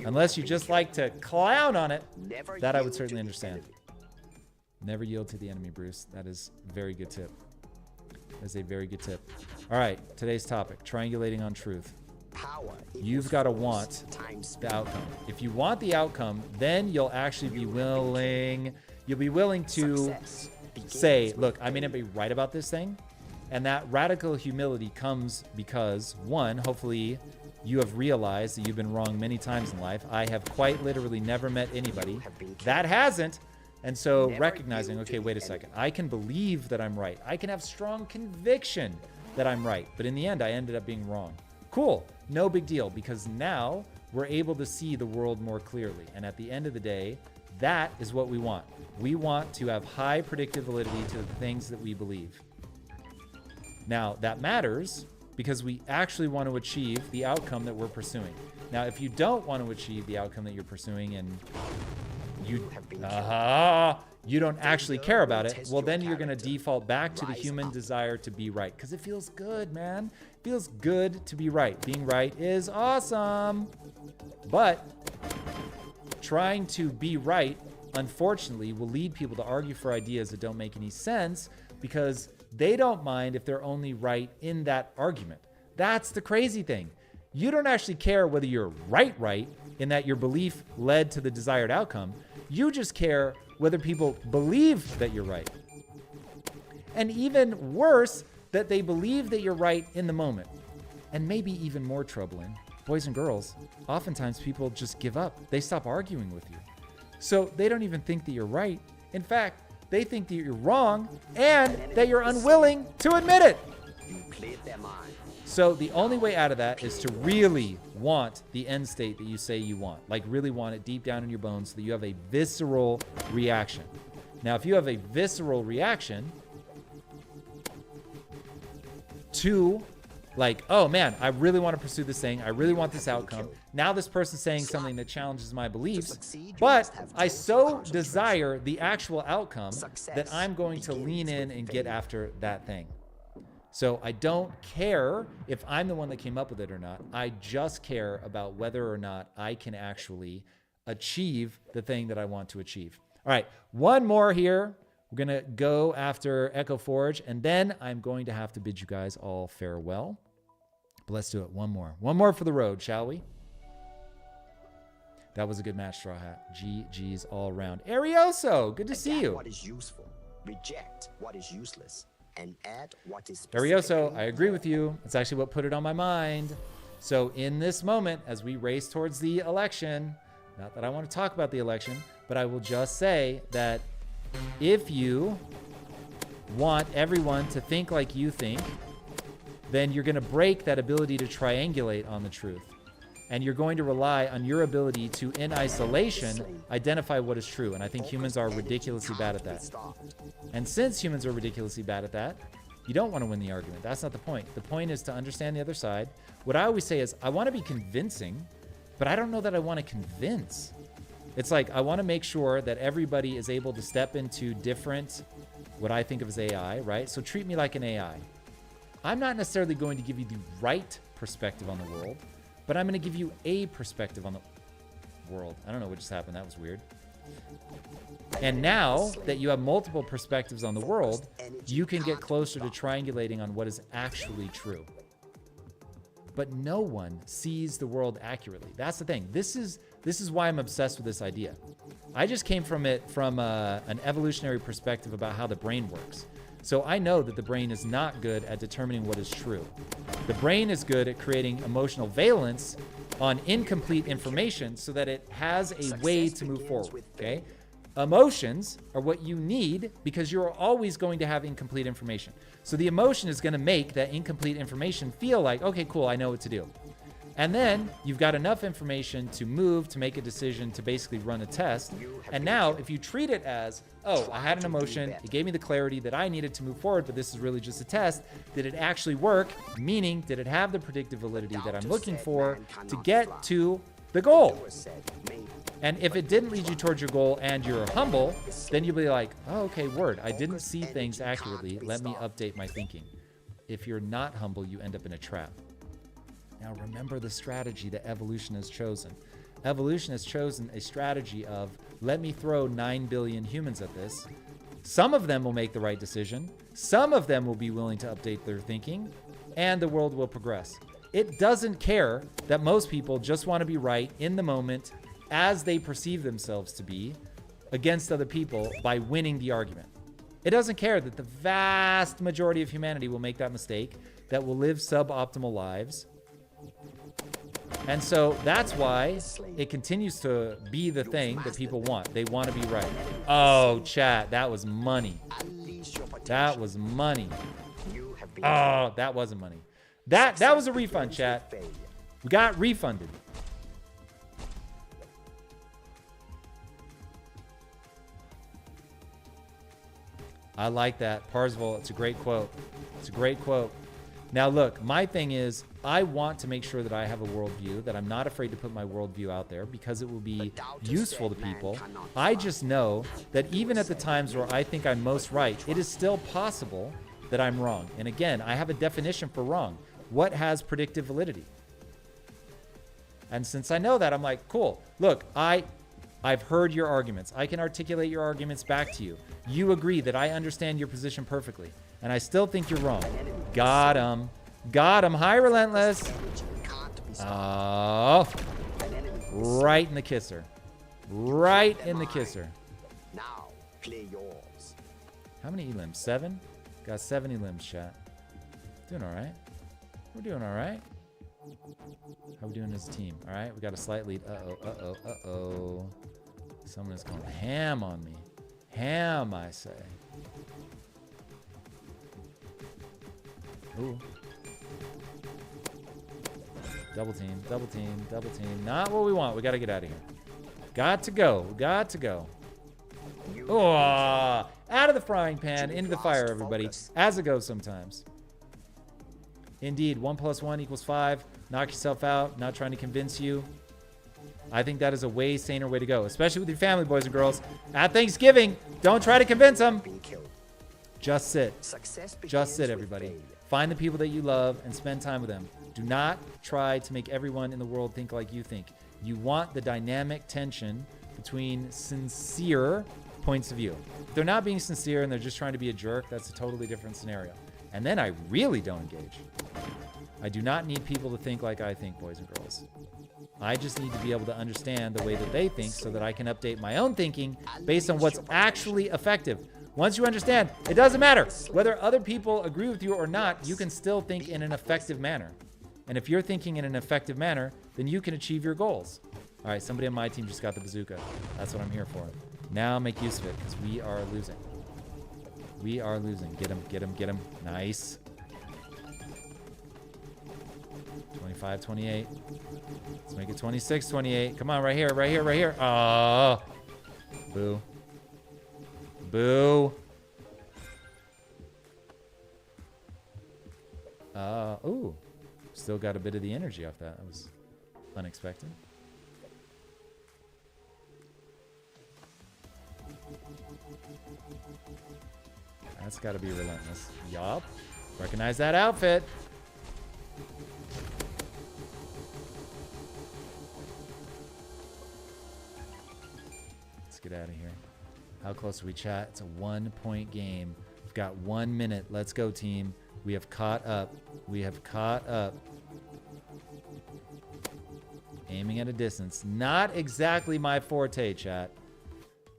Unless you just like to clown on it, that I would certainly understand. Never yield to the enemy, Bruce. That is a very good tip. That is a very good tip. All right, today's topic, triangulating on truth. You've got to want the outcome. If you want the outcome, then you'll actually be willing, to say, look, I may not be right about this thing. And that radical humility comes because, one, hopefully you have realized that you've been wrong many times in life. I have quite literally never met anybody that hasn't. And so recognizing, okay, wait a second. I can believe that I'm right. I can have strong conviction that I'm right. But in the end, I ended up being wrong. Cool. No big deal, because now we're able to see the world more clearly. And at the end of the day, that is what we want. We want to have high predictive validity to the things that we believe. Now, that matters because we actually want to achieve the outcome that we're pursuing. Now, if you don't want to achieve the outcome that you're pursuing and you don't actually care about it, well, then you're going to default back to the human desire to be right, because it feels good, man. It feels good to be right. Being right is awesome. But trying to be right, unfortunately, will lead people to argue for ideas that don't make any sense, because they don't mind if they're only right in that argument. That's the crazy thing. You don't actually care whether you're right in that your belief led to the desired outcome. You just care whether people believe that you're right. And even worse, that they believe that you're right in the moment. And maybe even more troubling, boys and girls, oftentimes people just give up. They stop arguing with you. So they don't even think that you're right. In fact, they think that you're wrong and that you're unwilling to admit it. You cleared their mind. So the only way out of that is to really want the end state that you say you want. Like really want it deep down in your bones so that you have a visceral reaction. Now, if you have a visceral reaction to like, oh man, I really want to pursue this thing. I really want this outcome. Now this person's saying something that challenges my beliefs, but I so desire the actual outcome that I'm going to lean in and get after that thing. So I don't care if I'm the one that came up with it or not. I just care about whether or not I can actually achieve the thing that I want to achieve. All right, one more here. We're going to go after Echo Forge, and then I'm going to have to bid you guys all farewell. But let's do it. One more. One more for the road, shall we? That was a good match, Straw Hat. GG's all around. Arioso, good to see you. What is useful, reject what is useless, and add what is Arioso, I agree with you. It's actually what put it on my mind. So in this moment, as we race towards the election, not that I want to talk about the election, but I will just say that if you want everyone to think like you think, then you're going to break that ability to triangulate on the truth. And you're going to rely on your ability to, in isolation, identify what is true. And I think humans are ridiculously bad at that. And since humans are ridiculously bad at that, you don't want to win the argument. That's not the point. The point is to understand the other side. What I always say is, I want to be convincing, but I don't know that I want to convince. It's like, I want to make sure that everybody is able to step into different, what I think of as AI, right? So treat me like an AI. I'm not necessarily going to give you the right perspective on the world, but I'm going to give you a perspective on the world. I don't know what just happened. That was weird. And now that you have multiple perspectives on the world, you can get closer to triangulating on what is actually true. But no one sees the world accurately. That's the thing. This is why I'm obsessed with this idea. I just came from it from an evolutionary perspective about how the brain works. So I know that the brain is not good at determining what is true. The brain is good at creating emotional valence on incomplete information so that it has a way to move forward, okay? Emotions are what you need because you're always going to have incomplete information. So the emotion is going to make that incomplete information feel like, okay, cool, I know what to do. And then you've got enough information to move, to make a decision, to basically run a test. And now if you treat it as, oh, I had an emotion, it gave me the clarity that I needed to move forward, but this is really just a test. Did it actually work? Meaning, did it have the predictive validity that I'm looking for to get to the goal? And if it didn't lead you towards your goal and you're humble, then you'll be like, oh, okay, word, I didn't see things accurately. Let me update my thinking. If you're not humble, you end up in a trap. Now remember the strategy that evolution has chosen. Evolution has chosen a strategy of, let me throw 9 billion humans at this. Some of them will make the right decision. Some of them will be willing to update their thinking, and the world will progress. It doesn't care that most people just want to be right in the moment as they perceive themselves to be against other people by winning the argument. It doesn't care that the vast majority of humanity will make that mistake, that will live suboptimal lives. And so that's why it continues to be the thing that people want. They want to be right. Oh, chat, that was money. That was money. Oh, that wasn't money. That was a refund, chat. We got refunded. I like that. Parsville, it's a great quote. It's a great quote. Now, look, my thing is, I want to make sure that I have a worldview, that I'm not afraid to put my worldview out there because it will be useful to people. I just know that even at the times where I think I'm most right, it is still possible that I'm wrong. And again, I have a definition for wrong. What has predictive validity? And since I know that, I'm like, cool. Look, I've heard your arguments. I can articulate your arguments back to you. You agree that I understand your position perfectly. And I still think you're wrong. Got him. Got him. Hi, Relentless. Oh. Right in the kisser. Right in the kisser. Now, clear yours. How many elims? 7? Got 7 elims, chat. Doing all right. We're doing all right. How we doing as a team? All right, we got a slight lead. Uh-oh. Someone is going ham on me. Ham, I say. Ooh. Double team. Not what we want. We got to get out of here. Got to go. Oh, out of the frying pan, into the fire, everybody. As it goes sometimes. Indeed, 1 + 1 = 5. Knock yourself out. Not trying to convince you. I think that is a way saner way to go, especially with your family, boys and girls. At Thanksgiving, don't try to convince them. Just sit. Just sit, everybody. Find the people that you love and spend time with them. Do not try to make everyone in the world think like you think. You want the dynamic tension between sincere points of view. If they're not being sincere and they're just trying to be a jerk, that's a totally different scenario. And then I really don't engage. I do not need people to think like I think, boys and girls. I just need to be able to understand the way that they think so that I can update my own thinking based on what's actually effective. Once you understand, it doesn't matter whether other people agree with you or not, you can still think in an effective manner. And if you're thinking in an effective manner, then you can achieve your goals. All right, somebody on my team just got the bazooka. That's what I'm here for. Now make use of it because we are losing. We are losing. Get him. Nice. 25-28. Let's make it 26-28. Come on, right here. Oh. Boo. Ooh. Still got a bit of the energy off that. That was unexpected. That's got to be relentless. Yup. Recognize that outfit. Let's get out of here. How close are we, chat? It's a 1-point game. We've got 1 minute. Let's go, team. We have caught up. Aiming at a distance. Not exactly my forte, chat.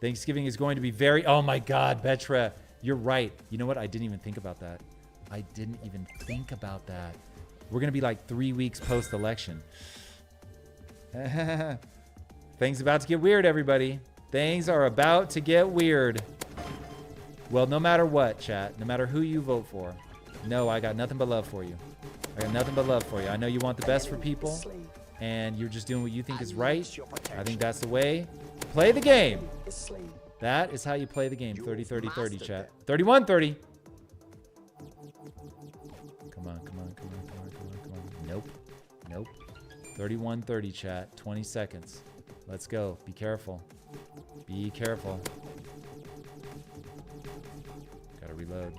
Thanksgiving is going to be very... Oh, my God, Betra. You're right. You know what? I didn't even think about that. We're going to be like 3 weeks post-election. Things about to get weird, everybody. Things are about to get weird. Well, no matter what, chat, no matter who you vote for, no, I got nothing but love for you. I know you want the best for people, and you're just doing what you think is right. I think that's the way. Play the game. That is how you play the game. 30-30-30, chat. 31-30. Come on. Nope. 31-30, chat. 20 seconds. Let's go. Be careful. Gotta reload.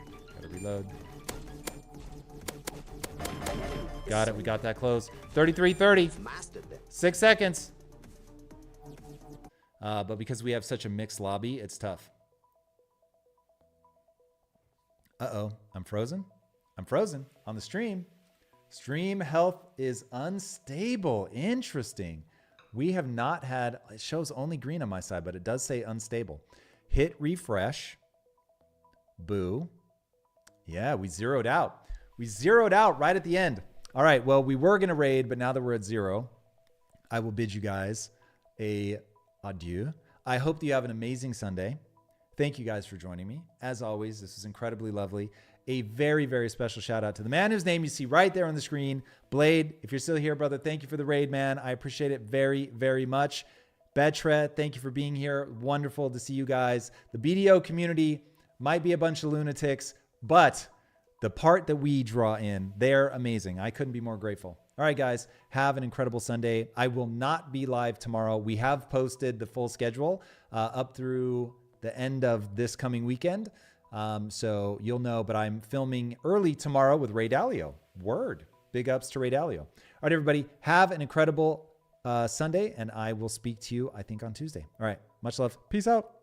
Got it. We got that close. 33-30. 6 seconds. But because we have such a mixed lobby, it's tough. Uh-oh. I'm frozen on the stream. Stream health is unstable. Interesting. We have not had... It shows only green on my side, but it does say unstable. Hit refresh. Boo. Yeah, we zeroed out. Right at the end. All right, well, we were going to raid, but now that we're at 0, I will bid you guys a adieu. I hope that you have an amazing Sunday. Thank you guys for joining me. As always, this was incredibly lovely. A very, very special shout out to the man whose name you see right there on the screen. Blade, if you're still here, brother, thank you for the raid, man. I appreciate it very, very much. Betre, thank you for being here. Wonderful to see you guys. The BDO community might be a bunch of lunatics, but the part that we draw in, they're amazing. I couldn't be more grateful. All right, guys, have an incredible Sunday. I will not be live tomorrow. We have posted the full schedule up through the end of this coming weekend. So you'll know, but I'm filming early tomorrow with Ray Dalio. Word. Big ups to Ray Dalio. All right, everybody, have an incredible Sunday, and I will speak to you, I think, on Tuesday. All right, much love. Peace out.